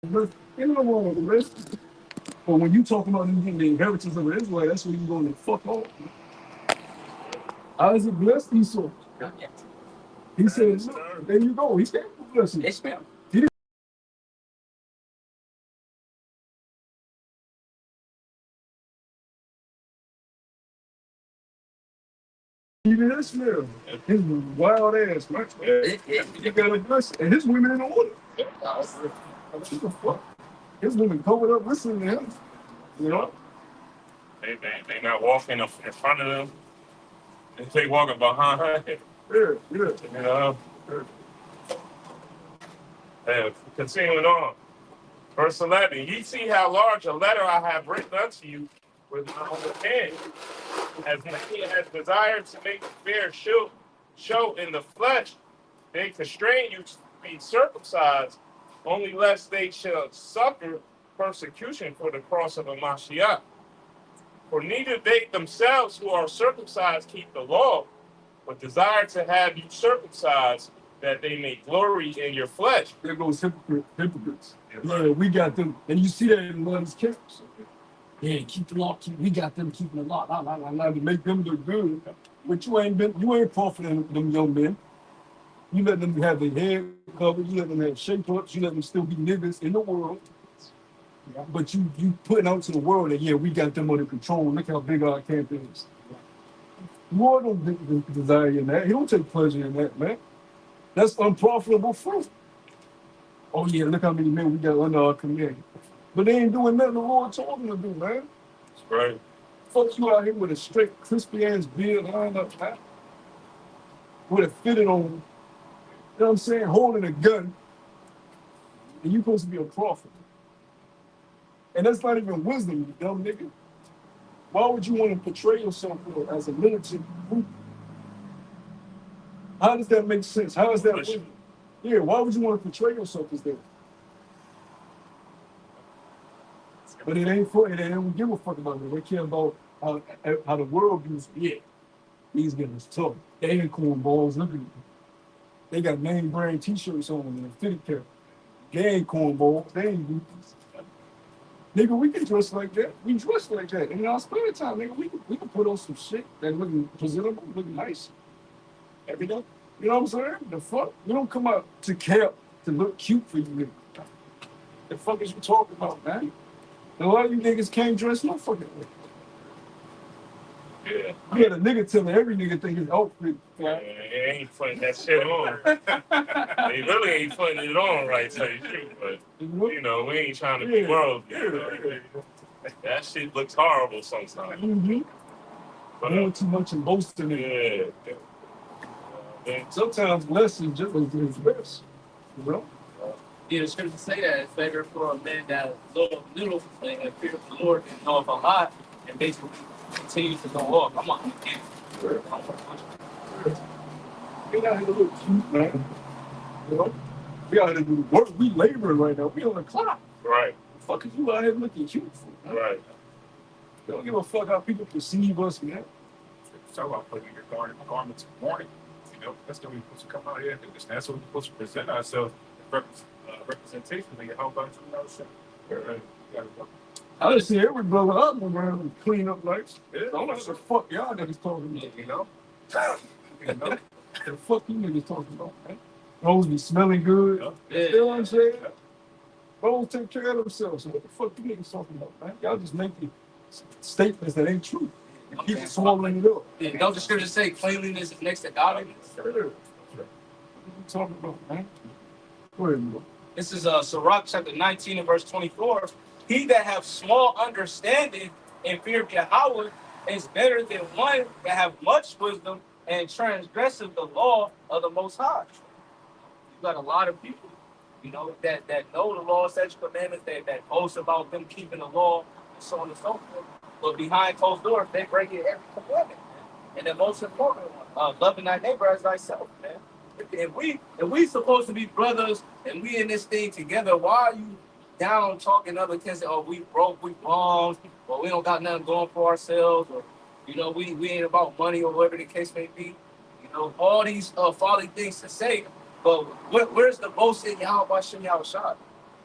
Ain't nothing wrong with the rest. But when you talk about them getting the inheritance of Israel, that's where you going to fuck off. Isaac blessed Esau. He said, look, there you go. He can't bless him. Ishmael. Even Ishmael, his wild ass, right? He got a blessing. And his women in the order. What the fuck? His women covered up listening to him. You know? They not walking in front of them. They walking behind. Yeah, yeah. You know. Continuing on. Verse 11. Ye see how large a letter I have written unto you with my own hand. As many as desire to make a fair show in the flesh, they constrain you to be circumcised, only lest they shall suffer persecution for the cross of a Mashiach. For neither they themselves who are circumcised keep the law, but desire to have you circumcised, that they may glory in your flesh. There goes hypocrites. Yeah, we got them. And you see that in one's camps. Yeah, keep the law. We got them keeping the law. To make them look good. But you ain't profiting them young men. You let them have their head covered. You let them have shape-ups. You let them still be niggas in the world. But you putting out to the world that, yeah, we got them under control. Look how big our camp is. Lord don't desire in that. He don't take pleasure in that, man. That's unprofitable fruit. Oh, yeah, look how many men we got under our command. But they ain't doing nothing the Lord told them to do, man. That's right. Fuck you out here with a straight, crispy ass beard lined up, man. With a fitted on, you know what I'm saying, holding a gun. And you supposed to be a prophet. And that's not even wisdom, you dumb nigga. Why would you want to portray yourself as a militant group? How does that make sense? How is that wisdom? Yeah, why would you want to portray yourself as that? But it ain't for it. They don't give a fuck about it. They care about how the world views it. Yeah, these niggas tough. They ain't cornballs. Look at them. They got name brand t-shirts on and a fitted cap. They ain't cornballs. They ain't groupies. Nigga, we can dress like that. We dress like that. And in our spare time, nigga, we can put on some shit that looking presentable, looking nice. Every day. You know what I'm saying? The fuck? You don't come out to camp to look cute for you niggas. The fuck is you talking about, man? And a lot of you niggas can't dress no fucking way. Yeah. You had a nigga tell me every nigga think his outfit. Yeah, they ain't putting that shit on. They really ain't putting it on right, tell you the truth. But, you know, we ain't trying to be worldly. You know? That shit looks horrible sometimes. Mm-hmm. Doing too much and boasting. Yeah. Sometimes less is just is best. You know? Yeah, the scriptures say that it's better for a man that little and fear of the Lord and know of a lot and basically continue to go off. I'm on. We out here to look cute, man. You know? We out here to do work. We laboring right now. We on the clock. Right. The fuck is you out here looking cute for? Man? Right. They don't give a fuck how people perceive us, man. Talk about putting your garments in the morning. You know, that's the way we're supposed to come out here and do this. That's what we're supposed to present ourselves. Representation of your help out to I just see every brother up around and clean up lights. Yeah. I don't know what the fuck y'all niggas talking about. you know. The fuck you niggas talking about, man? Bros be smelling good. Yeah. You know what I'm saying? Bros take care of themselves. So what the fuck you niggas talking about, man? Y'all just making statements that ain't true. Keep swallowing it up. Yeah, don't the scriptures say cleanliness is next to godliness? What are you talking about, man? Go ahead, bro. This is Sirach chapter 19 and verse 24. He that have small understanding and fear of Yahweh is better than one that have much wisdom and transgressive the law of the Most High. You got a lot of people, you know, that know the law, statutes, commandments, that boast about them keeping the law, and so on and so forth. But behind closed doors, they break it every commandment. And the most important one, loving thy neighbor as thyself, man. If we supposed to be brothers and we in this thing together, why are you down talking other kids? Oh, we broke, we bums, or we don't got nothing going for ourselves, or you know, we ain't about money or whatever the case may be. You know, all these folly things to say, but where's the boast in Yahweh Shem Yahweh Shai? You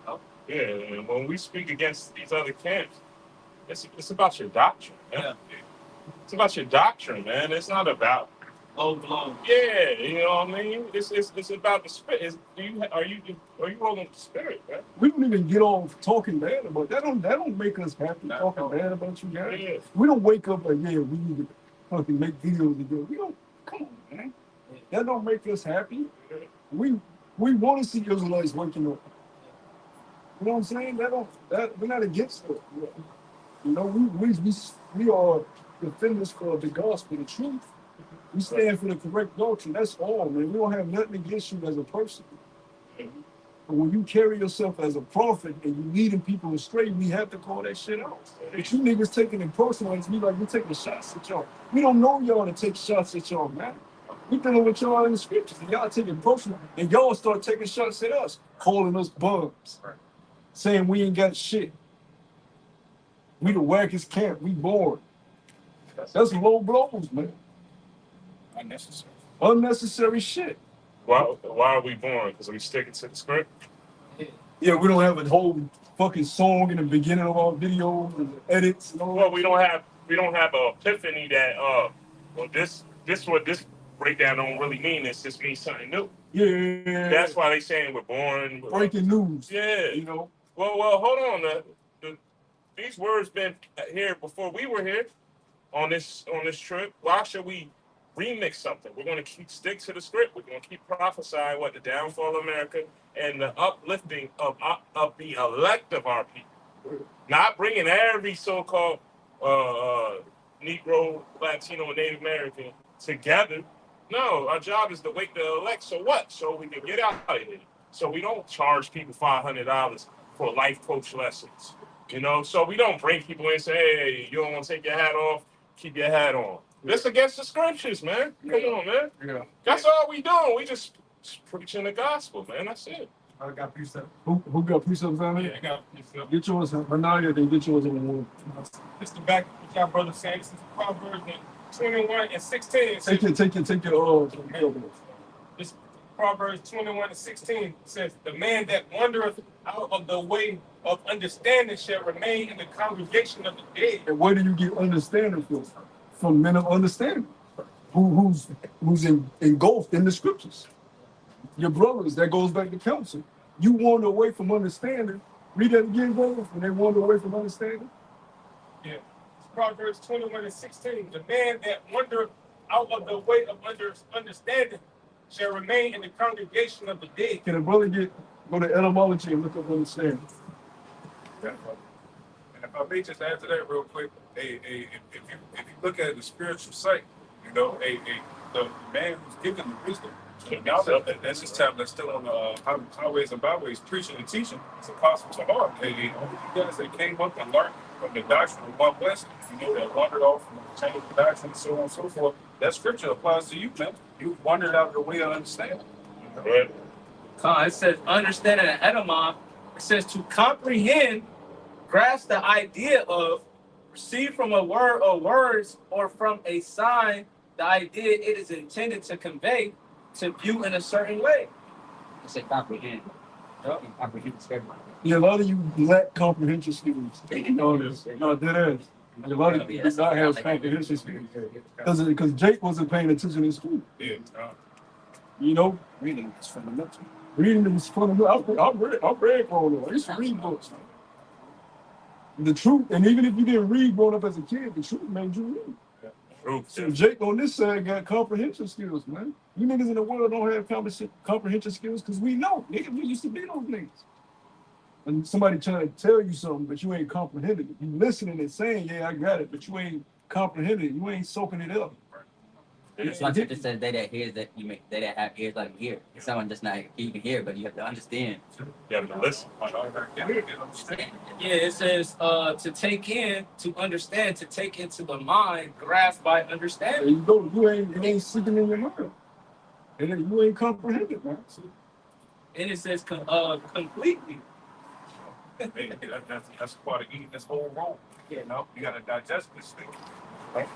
know? Yeah, and when we speak against these other camps, it's about your doctrine. Man. Yeah. It's about your doctrine, man. It's not about Low blow. yeah, you know what I mean. It's about the spirit. Are you rolling with the spirit, man? We don't even get off talking bad about that don't make us happy talking bad about you guys. Yeah. We don't wake up like, yeah, we need to fucking make videos again. We don't come on, man. That don't make us happy. We want to see Israelites waking up. You know what I'm saying? We're not against it. You know, we are defenders for the gospel, the truth. We stand for the correct doctrine. That's all, man. We don't have nothing against you as a person. But when you carry yourself as a prophet and you leading people astray, we have to call that shit out. But you niggas taking it personal, it's me like we're taking shots at y'all. We don't know y'all to take shots at y'all, man. We dealing with y'all in the scriptures, and y'all taking it personal, and y'all start taking shots at us, calling us bums, saying we ain't got shit. We the wackest camp. We bored. That's low blows, man. Unnecessary shit. Why are we born? Because we sticking to the script. Yeah, we don't have a whole fucking song in the beginning of our videos and edits and all Well, that. we don't have an epiphany that well this what this breakdown don't really mean. It's just means something new. Yeah. That's why they saying we're born. Breaking news. Yeah. You know. Well, hold on. These words been here before we were here on this trip. Why should we remix something? We're going to stick to the script. We're going to keep prophesying what the downfall of America and the uplifting of the elect of our people. Not bringing every so-called Negro, Latino, and Native American together. No, our job is to wake the elect. So what? So we can get out of it. So we don't charge people $500 for life coach lessons. You know, so we don't bring people in and say, hey, you don't want to take your hat off, keep your hat on. That's against the scriptures, man. Come on, man. Yeah. That's all we doing. We just preaching the gospel, man. That's it. I got precepts. Who got precepts on Yeah, it? I got precepts. Get yours, Benaya, then get yours in the room. This the back what y'all brothers saying. This is Proverbs 21 and 16. It says, Take your this Proverbs 21 and 16 says, the man that wandereth out of the way of understanding shall remain in the congregation of the dead. And where do you get understanding from? From men of understanding. Who's engulfed in the scriptures. Your brothers, that goes back to counsel. You wander away from understanding. Read that again, brothers, when they wander away from understanding. Yeah. It's Proverbs 21 and 16. The man that wandereth out of the way of understanding shall remain in the congregation of the dead. Can a brother go to etymology and look up understanding? And if I may just add to that real quick, if you look at the spiritual sight, you know, the man who's given the wisdom, y'all that's his tablet that's still on the highways and byways preaching and teaching. It's apostle to all. All you guys that came up and learned from the doctrine of one blessing, you know, that wandered off from the chain of doctrine and so on and so forth. That scripture applies to you, man. You wandered out of the way of understanding. Right. It says understanding an etymon. It says to comprehend, grasp the idea of, receive from a word or words or from a sign the idea it is intended to convey, to view in a certain way. I say comprehend. Comprehend the script. Yeah, a lot of you lack comprehension skills. No, that is. A lot of you do not have comprehension skills. Because Jake wasn't paying attention in school. Yeah. You know? Reading is fundamental. Reading is fundamental. I read growing up. I used to read books. The truth, and even if you didn't read growing up as a kid, the truth made you read. Truth. So Jake on this side got comprehension skills, man. You niggas in the world don't have comprehension skills because we know. Niggas, we used to be those niggas. And somebody trying to tell you something, but you ain't comprehending it. You listening and saying, yeah, I got it, but you ain't comprehending it. You ain't soaking it up. That's why it says they that hears that they that have ears like hear. Someone just not you can hear, but you have to understand. You have to listen. Yeah, it says to take in, to understand, to take into the mind, grasp by There understanding. you go. You ain't sitting in your mind. And then you ain't comprehending, man. And it says completely. Hey, that's part of eating this whole roll. You know, you gotta digest this thing. Right?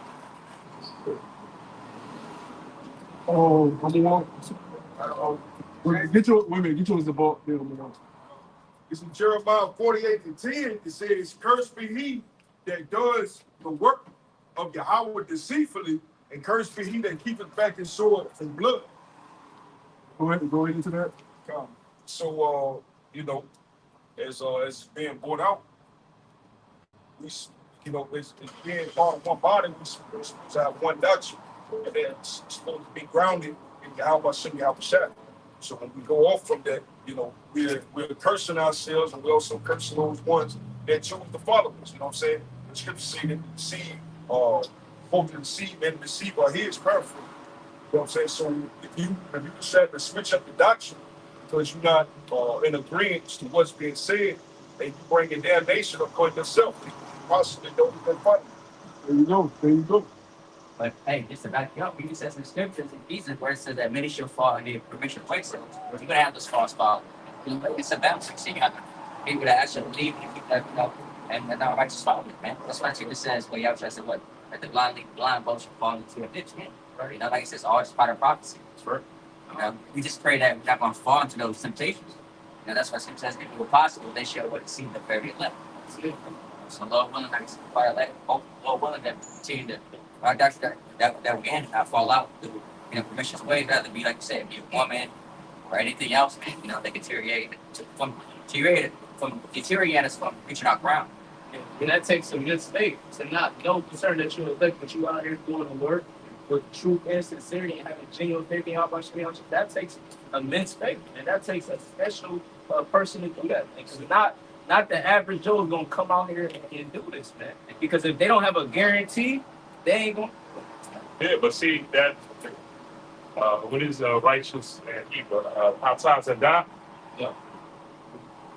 Oh, I'm on. Get yours the ball. It's in Jeremiah 48:10. It says, "Cursed be he that does the work of Yahweh deceitfully, and cursed be he that keepeth back his sword and blood." Go ahead into that. So, as being brought out, we, it's being part of one body. We're supposed to have one doctrine, and then it's supposed to be grounded in Yahweh Shem Yahweh Shai. So when we go off from that, we're cursing ourselves, and we're also cursing those ones that choose to follow us. You know what I'm saying? The scriptures say that the seed, both the seed and the receiver are his powerful. You know what I'm saying? So if you decide to switch up the doctrine because you're not in agreement to what's being said, and you bring in damnation upon yourself, you possibly don't even fight. There you go. There you go. But hey, just to back you up, you says in scriptures in Jesus where it says that many shall fall in the permission of ways. You're gonna have this false fall. It's a balance. So you got people that actually believe and keep that, and not righteous following, man. That's why Jesus says, well, y'all said what? That the blind both shall fall into a ditch, man. Right? Like it says, all is part of prophecy. Right. We just pray that we're not gonna fall into those temptations. That's why Scripture says, if it were possible, they shall what see the very elect. So Lord willing, like fire elect, Lord willing that continue to that we can not fall out through permission's way, rather be like you said, be a woman or anything else, man. They deteriorate us from reaching our ground. And that takes some good faith to not no concern that you're elect, but you out here doing the work with truth and sincerity and having genuine faith in y'all. That takes immense faith, and that takes a special person to do that. Because not the average Joe is gonna come out here and do this, man. Because if they don't have a guarantee, they ain't gonna. Yeah, but see that what is righteous and evil? Outside of that. Yeah.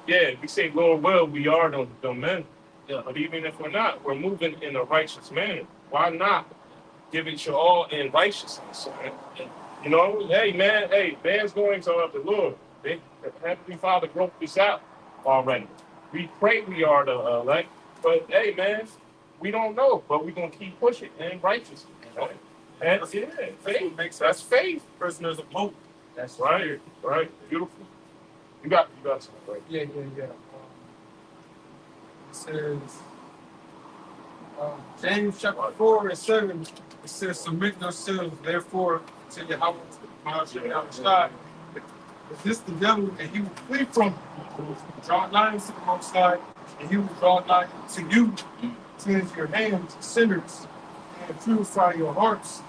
Yeah, we say Lord will, we are the men. Yeah. But even if we're not, we're moving in a righteous manner. Why not give it your all in righteousness? Hey, man's going to the Lord. The Heavenly Father broke this out already. We pray we are the elect, but hey, man, we don't know, but we're going to keep pushing in righteousness. Right? And faith. That's faith. Person, there's a hope. That's right. Right. Beautiful. You got something, right? Yeah. It says, James chapter 4:7, it says, "Submit yourselves, therefore, to Yahweh. Resist the devil, and he will flee from you. Draw nigh to the Most High, and he will draw nigh to you. Cleanse your hands, sinners, and purify your hearts,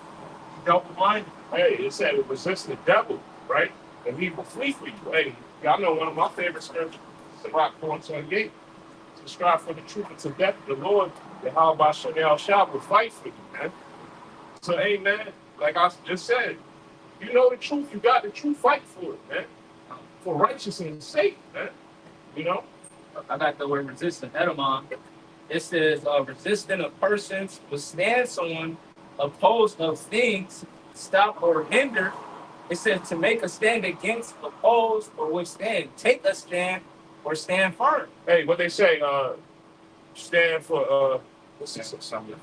double-minded." Hey, it said resist the devil, right? And he will flee for you. Hey, y'all know one of my favorite scriptures, Sirach 4:28. Strive for the truth until death. The Lord, the Yahweh Shem Yahweh will fight for you, man. So, hey, man, like I just said, you know the truth, you got the truth, fight for it, man. For righteousness' sake, man. I got the word resistant, edamon. It says resisting a person, withstand someone, opposed of things, stop or hinder. It says to make a stand against, oppose, or withstand. Take a stand or stand firm. Hey, what they say, stand for,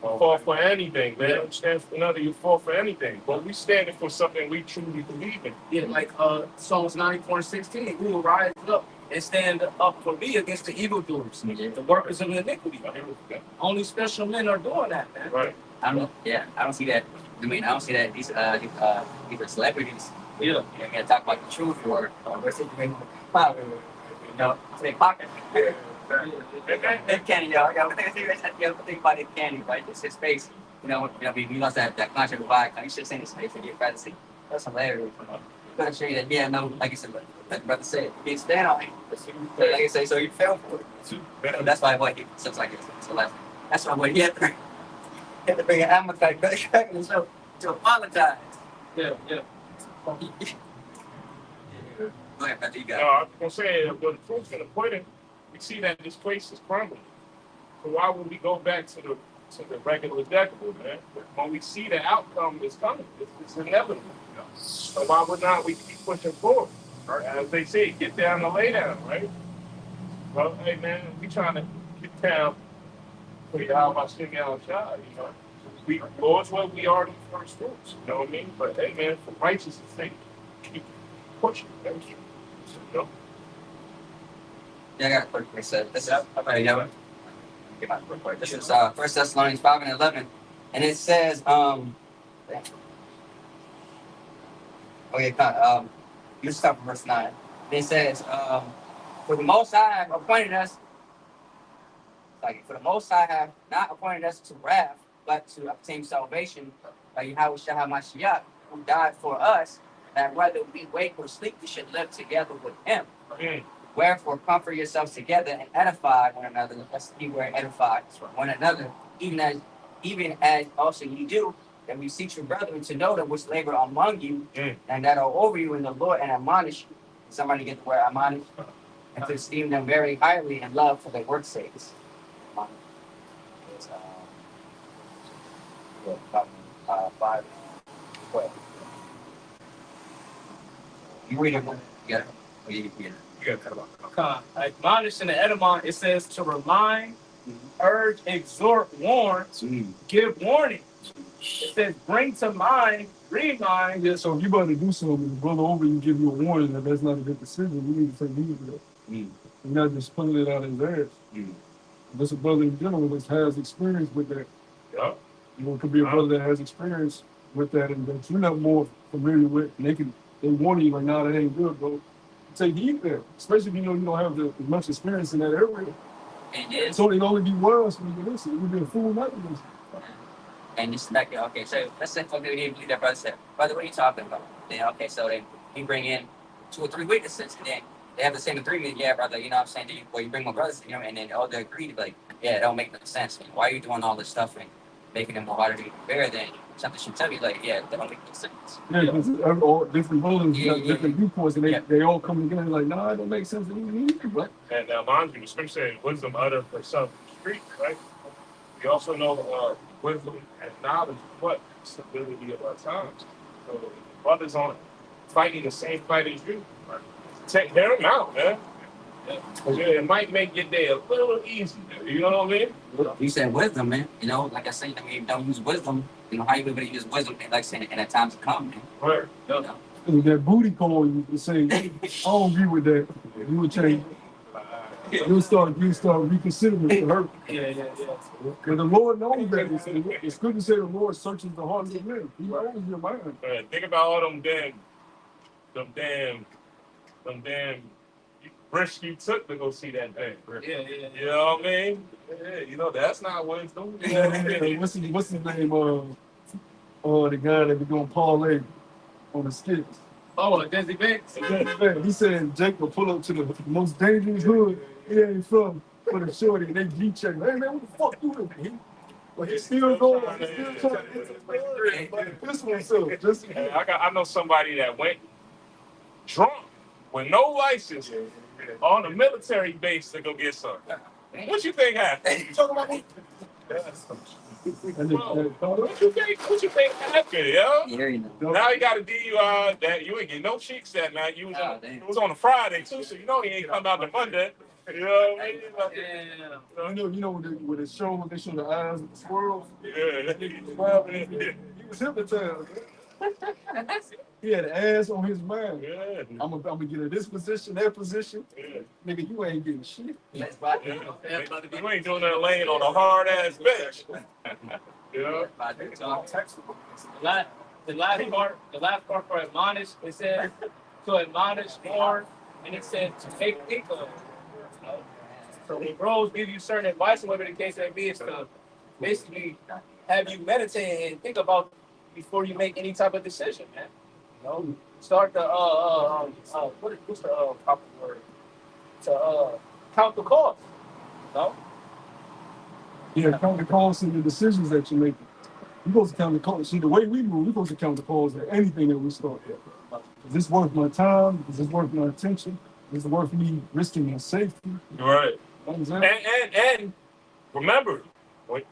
fall for anything, man. Yeah. Stand for another, you fall for anything. But we standing for something we truly believe in. Yeah, like Psalms 94:16, we will rise up and stand up for me against the evildoers, the workers of iniquity. Only special men are doing that, man. Right. I don't see that. I don't see that these are celebrities. Yeah. You're gonna talk about the truth or power. They pocket. Candy, think about it, Candy, right? It's his face. We lost that contract with Viacom. You should have seen his face when you tried to see. That's hilarious. I'm show you that, like you said, like the brother said, you stand on it. Like I say, so you fell for it. That's why he looks like it's the last. That's why he had to bring an Amalekite back in the show to apologize. Yeah. Go ahead, brother, you got it. I was going to say, but the proof's going to put it, we see that this place is crumbling. So why would we go back to the regular deckable, man? When we see the outcome is coming, it's inevitable. So why would not we keep pushing forward? Right? As they say, get down and lay down, right? Well, hey, man, we trying to get down for Yahweh Shem Yahweh, We, Lord's what we are the first fruits, you know what I mean? But hey, man, for righteousness' sake, keep pushing, thank you. Yeah, I got a quick one. So this is get my quick word. This is 1 Thessalonians 5:11, and it says you start from verse 9. And it says for the Most High have appointed us. For the Most High have not appointed us to wrath, but to obtain salvation by Yahweh Shah Mashiach, who died for us, that whether we wake or sleep, we should live together with him. Wherefore, comfort yourselves together and edify one another. Let's see where edify one another, even as also you do. And we seek your brethren to know that which labor among you and that are over you in the Lord and admonish you. Somebody get the word admonish, and to esteem them very highly in love for their work's sakes. It's, 5, 12. You read it. Yeah. You got it. Admonish in the Edemon, it says to remind, urge, exhort, warn, give warning. It says bring to mind, remind. Yeah, so if you about to do something, the brother over you give you a warning that that's not a good decision, you need to take heed of that. You're not just pulling it out of his ass. This a brother in general that has experience with that. Yeah. You know, it could be a brother that has experience with that and that you're not more familiar with, and they warn you like, nah, that ain't good, bro. Take heed there, especially if you know you don't have as much experience in that area. So it'd only be worse when you listen. You'd be a fool not to listen. And it's like, okay, so let's say fuck they didn't believe that brother said, brother, what are you talking about? Then okay, so then you bring in 2 or 3 witnesses, and then they have the same agreement. Yeah, brother, you know what I'm saying? You bring my brothers, you know, and then all they agree to like, yeah, it don't make no sense. Man. Why are you doing all this stuff and making it more harder to bear than something should tell you like, yeah, that don't make no sense. Yeah, because all different brothers got different viewpoints, and they all come together like, nah, it don't make sense to me either, bro. And now, mind you, the scripture says wisdom uttered for some street, right? We also know wisdom and knowledge is what? Stability of our times. So brothers on fighting the same fight as you, right? Hear them out, man. Yeah, it might make your day a little easier. You know what I mean? You said wisdom, man. You know, like I said, I mean, don't use wisdom. You know, how you able to use wisdom, like I said, and at times to come, man. Right. You know? That booty call, you say, I don't agree with that. You would change. You'll start reconsidering for her. Yeah. But the Lord knows that. It's good to say the Lord searches the hearts of men. He knows your mind. Think about all them damn risks you took to go see that thing. Yeah. You know what I mean? Yeah, you know, that's not wisdom. What's his name? The guy that be doing parlay on the skips. Oh, Desi Banks. He said Jacob pull up to the most dangerous hood he ain't from for the shorty, and they G-check. Hey man, what the fuck you doing? But he's still going. He's still trying to get to the this one himself. I know somebody that went drunk with no license on a military base to go get some. What you think happened? You talking about me? What you think happened, yo? Now he got a DUI that you ain't get no cheeks that night. It was on a Friday too, so you know he ain't come out to Monday. You know what I mean? You know when it shows, they show the eyes of the squirrels. Yeah. He was hypnotized. He had an ass on his mind. Yeah. I'm gonna get in this position, that position. Yeah. Nigga, you ain't getting shit. Yeah. You ain't doing that laying on a hard ass bench. Yeah. The last part for admonish, it says to admonish, warn, and it said to take think of. So when bros give you certain advice, whatever the case may be, it's to basically have you meditate and think about before you make any type of decision, man. You know, start the what's the proper word? To count the cost. You know? Yeah, count the costs and the decisions that you make. You're supposed to count the costs. See, the way we move, we're supposed to count the costs at anything that we start with. Is this worth my time? Is this worth my attention? Is it worth me risking my safety? Right. And remember, when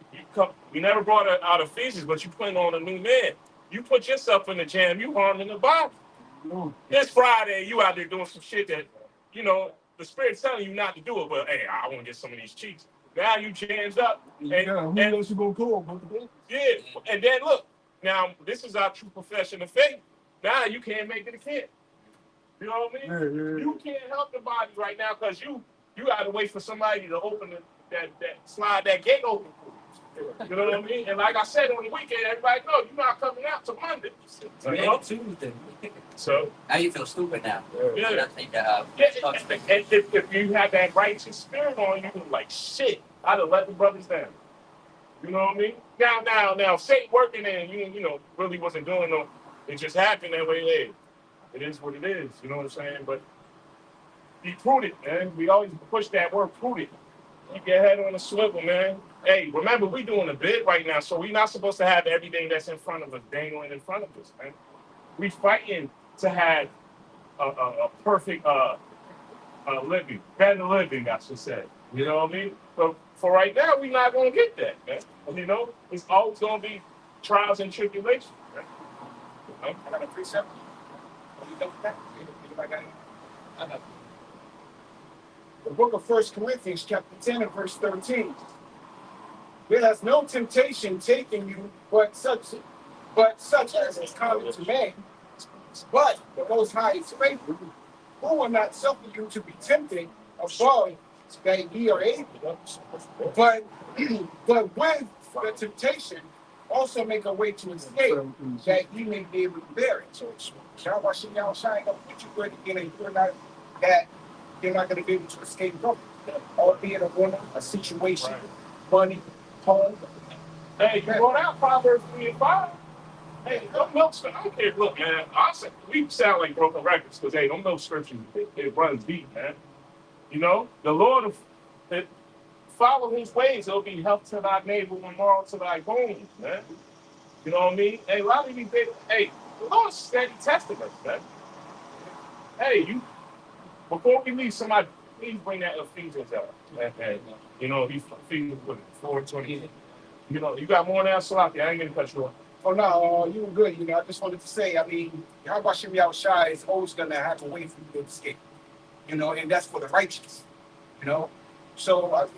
we never brought it out of Ephesians, but you put on a new man. You put yourself in the jam, you harming the body. It's Friday, you out there doing some shit that, you know, the Spirit's telling you not to do it, but hey, I want to get some of these cheeks. Now you jammed up. Who else you gonna call? Yeah, and then look, now this is our true profession of faith. Now you can't make it a kid. You know what I mean? Yeah. You can't help the body right now because you You gotta wait for somebody to open that slide that gate open for you. You know what I mean? And like I said on the weekend, everybody know you're not coming out till Monday. You know? Tuesday. So Now you feel stupid now. yeah. I think And if you have that righteous spirit on you, like shit, I'd have let the brothers down. You know what I mean? Now, Satan working and you know, really wasn't doing no. It just happened that way. Hey, it is what it is. You know what I'm saying? But be prudent, man. We always push that word prudent. Keep your head on the swivel, man. Hey, remember we doing a bid right now, so we're not supposed to have everything that's in front of us dangling in front of us, man. We fighting to have a perfect living, better living, I should say. You know what I mean? But for right now, we're not gonna get that, man. You know, it's always gonna be trials and tribulations, man. You know? I got a precept. What you done with that? Anybody got any? I got the book of 1 Corinthians, chapter 10 and verse 13. There has no temptation taken you but such as is common to man. But the Most High is faithful, who will not suffer you to be tempted above that ye are able, but but with the temptation also make a way to escape, that ye may be able to bear it. So Yahweh Shem Yahweh Shai gonna put you where you're not gonna be able to escape from it. Albeit a woman, a situation, money, home. Hey, you brought out Proverbs 3 and 5. Hey, don't milk scripture. I don't care. Look, man, we sound like broken records because, hey, don't milk scripture. It runs deep, man. You know, the Lord, follow his ways. It'll be help to thy neighbor and moral to thy bones, man. You know what I mean? Hey, a lot of these people, hey, the Lord's steady testing us, man. Hey, before we leave, somebody, please bring that Ephesians out. And, you know, Ephesians 4:20. You know, you got more now, Salaki. I ain't gonna cut you off. Oh no, you were good. You know, I just wanted to say, I mean, Yahweh Shem Yahweh Shai is always gonna have a way for you to escape. You know, and that's for the righteous. You know, so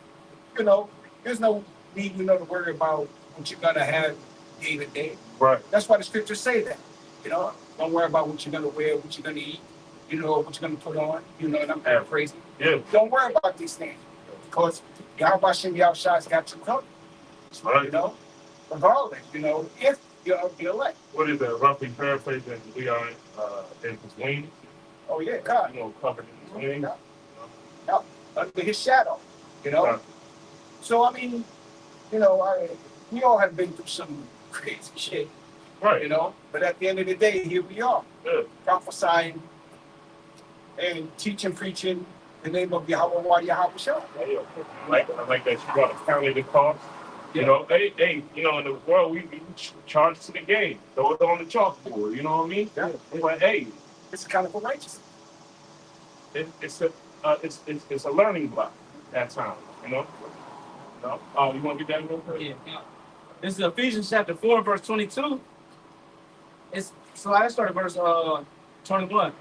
you know, there's no need, you know, to worry about what you're gonna have day to day. Right. That's why the scriptures say that. You know, don't worry about what you're gonna wear, what you're gonna eat. You know, what you're gonna put on. You know, and I'm paraphrasing. Yeah. Don't worry about these things because Yahweh Shem Yahweh Shai's got you covered. Right. You know, regardless. You know, if you're elect. What is that? Roughly paraphrasing, we are in his wings. Oh yeah, God. You know, covered in his wings. Yeah. Under his shadow. You know. Yeah. So I mean, you know, we all have been through some crazy shit. Right. You know, but at the end of the day, here we are. Yeah. Prophesying and teaching, preaching the name of Yahweh Yahweh Shah. Yeah. I like that you brought a counted the cost. Yeah. You know, hey, you know, in the world we charge to the game. Throw it on the chalkboard. You know what I mean? Yeah. But hey, it's kind of a righteousness. It's a learning block at times. You know. No? Oh, you want to get that real quick? Yeah. This is Ephesians chapter 4, verse 22. So I started verse 21.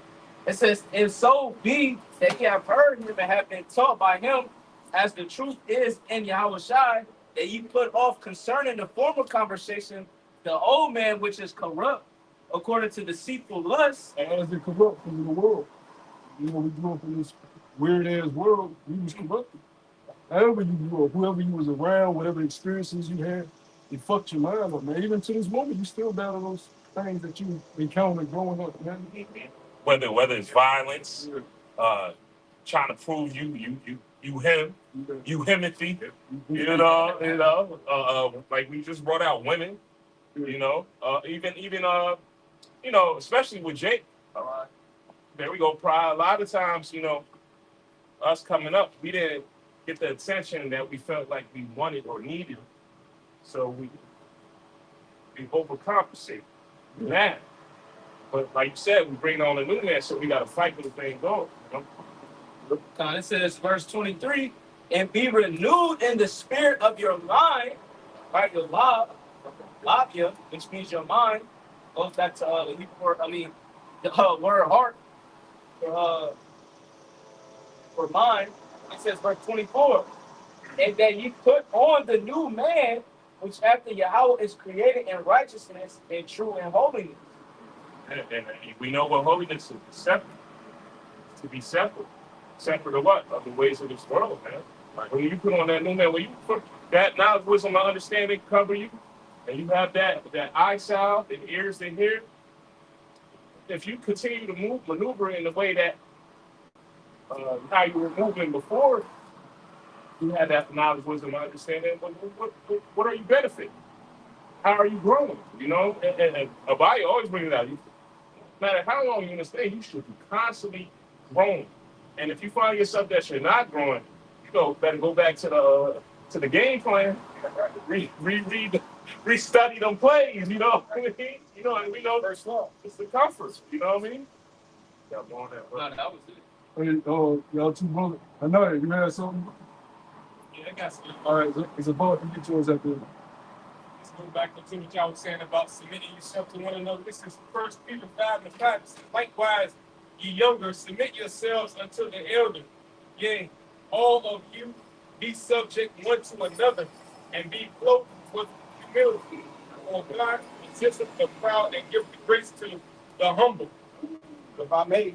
It says, "If so be that ye have heard him and have been taught by him, as the truth is in Yahweh Shai, that ye put off concerning the former conversation the old man which is corrupt according to deceitful lusts." And as it corrupt from the world. You know, we grew up in this weird ass world, we was corrupted. However you grew up, whoever you was around, whatever experiences you had, it fucked your mind up, man. Even to this moment, you still battle those things that you encountered growing up, man. Whether it's violence, trying to prove you him, you himothy, you know, like we just brought out women, you know, even you know, especially with Jake. There we go, pride. A lot of times, you know, us coming up, we didn't get the attention that we felt like we wanted or needed. So we overcompensate now. But like you said, we bring on a new man, so we got to fight with the thing going. You know? It says, verse 23, "And be renewed in the spirit of your mind," right? Your labia, which means your mind, goes back to the Hebrew word, the word heart for mind. It says, verse 24, "And that ye put on the new man, which after Yahweh is created in righteousness and true and holiness." And we know what holiness is, separate. To be separate. separate of what? Of the ways of this world, man. Like when you put on that new man, when you put that knowledge, wisdom, and understanding cover you, and you have that eye salve and ears to hear, if you continue to maneuver in the way that how you were moving before you had that knowledge, wisdom, and understanding, what are you benefiting? How are you growing? You know, and Abaya always brings it out. No matter how long you're gonna stay, you should be constantly growing. And if you find yourself that you're not growing, better go back to the game plan, restudy them plays. You know what I mean? You know, and we know First law. it's the comforts. You know what I mean? Yeah, I'm on that. No, that was it. Hey, oh, y'all two brothers. I know it. You had something? Yeah, I got some. All right, it's about to get yours after. Let's go back to what y'all was saying about submitting yourself to one another. This is 1 Peter 5:5. It says, likewise, ye younger, submit yourselves unto the elder. Yea, all of you be subject one to another, and be clothed with humility. For God resisteth the proud and give grace to the humble. If I may,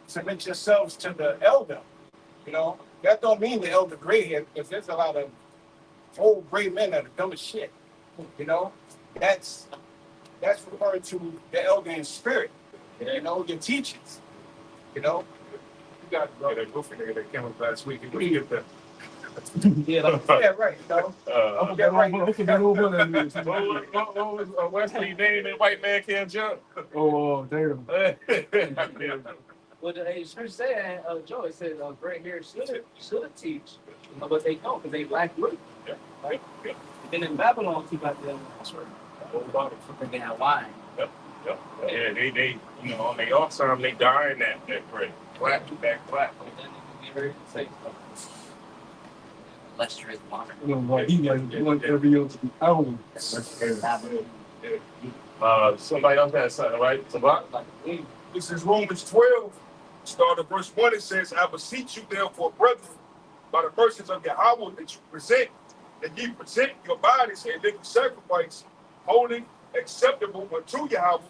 submit yourselves to the elder. You know, that don't mean the elder gray hair, because there's a lot of old gray men that are dumb as shit. You know, that's referring to the elder in spirit. You know, your teachers. You know, You got that goofy nigga that came up last week. He was get that. yeah, right. You know, Okay, right. Okay, that old one that means. What was Wesley name and white man can't jump? Oh, damn. Well, the scripture said, Joe, it says, gray hair should teach, but they don't because they lack root. Yeah. Right? Then in Babylon, too, about them, they have wine. Yep. Yeah, they on their off time they dying that gray. Black. But then they can be very safe. Lustrous water. You know, like he like one every other hour. Somebody else had something, right? This is Romans 12, start at verse 1. It says, I beseech you therefore, brethren, by the mercies of Yahweh, that ye present your bodies a living sacrifice, holy, acceptable unto Yahweh,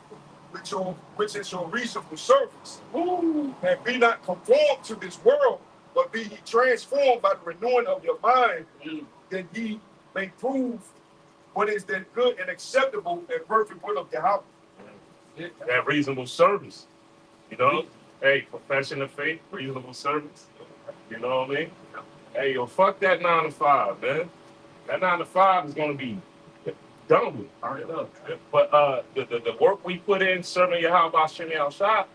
which is your reasonable service. And be not conformed to this world, but be ye transformed by the renewing of your mind, that ye may prove what is that good and acceptable and perfect will of Yahweh. That reasonable service. You know? Hey, profession of faith, reasonable service. You know what I mean? Hey, yo, fuck that 9 to 5, man. That 9 to 5 is gonna be done. But the work we put in serving Yahweh Bashim Al Shah,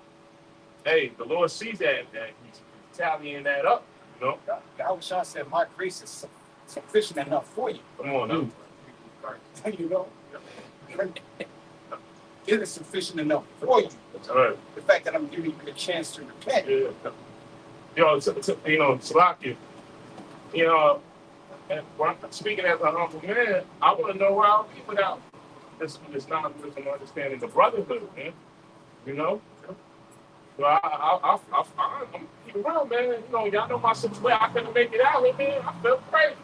hey, the Lord sees that he's tallying that up, you know. Yahweh Shah said, my grace is sufficient enough for you. Come on now. You know, it is sufficient enough for you. That's right. The fact that I'm giving you a chance to repent. Yeah. Yo, Salaki, you know, and when I'm speaking as a humble man, I want to know where I'll be without this knowledge and understanding the brotherhood, man. You know? So I'm keeping around, man. You know, y'all know my situation. I couldn't make it out, man. I felt crazy.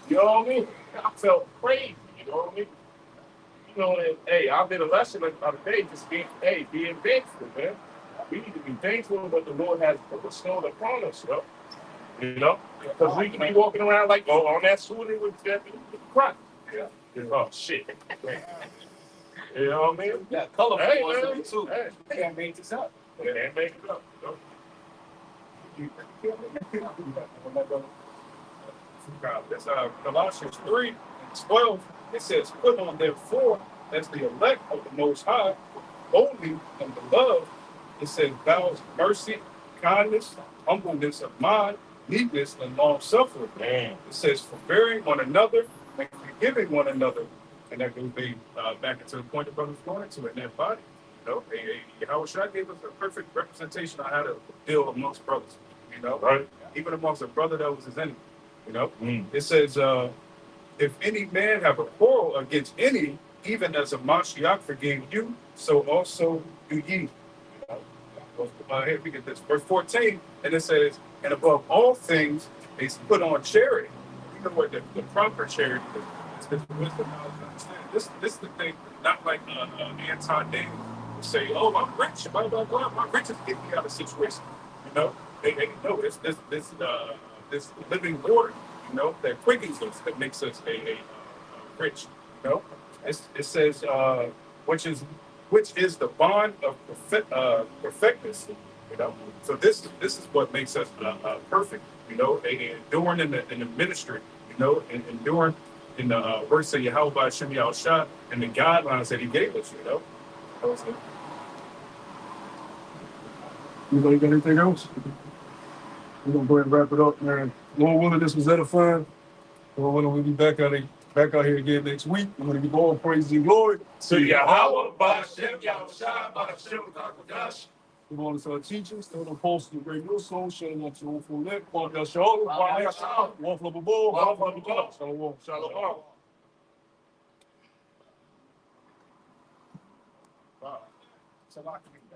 You know what I mean? I felt crazy. You know what I mean? You know, and hey, I did a lesson of the day, just being thankful, man. We need to be thankful for what the Lord has bestowed upon us, yo. You know? Because we can be walking around like, oh, on that shooting with crap. Yeah. Oh, shit. You know what I mean? Yeah, colorful Hey, ones man. too. Hey, I can't make this up. they can't make it up. That's Colossians 3:12. It says, put on therefore as the elect of the Most High, holy and beloved. It says, vows mercy, kindness, humbleness of mind, meekness, and long suffering. Man. It says, forbearing one another and forgiving one another. And that goes back into the point the brother's going into in that body. You know, Yahweh Shah gave us a perfect representation of how to deal amongst brothers. You know, Right. even amongst a brother that was his enemy. You know, it says, if any man have a quarrel against any, even as a Mashiach forgave you, so also do ye. Here we get this, verse 14, and it says, and above all things, they put on charity. You know what the proper charity is? It's the wisdom, knowledge, and understanding. This is the thing, not like Anton Daniel say, oh, I'm rich, blah, blah, blah. My riches get me out of situation. You know, no, it's this living water. You know, that quickens us, that makes us rich. You know, it says which is the bond of perfectness. You know, so this is what makes us perfect. You know, and enduring in the ministry. You know, and enduring in the works of Yahweh Shem Shah and the guidelines that He gave us. You know, that was it. Anybody got anything else? We're gonna go ahead and wrap it up, man. Lord willing, this was edifying. Lord willing, we'll be back out here again next week. I'm gonna give all praise and glory So Yahweh, Ba'ashem, Yahushua, Ba'ashem, Ba'akadosh. to all of our teachers, to the apostles of the great new soul, shalom to all for that. Kwame Shalom, Kwame Shalom, Waffle of the Ball, Waffle of the Ball. Shalom. Shalom. Wow. So,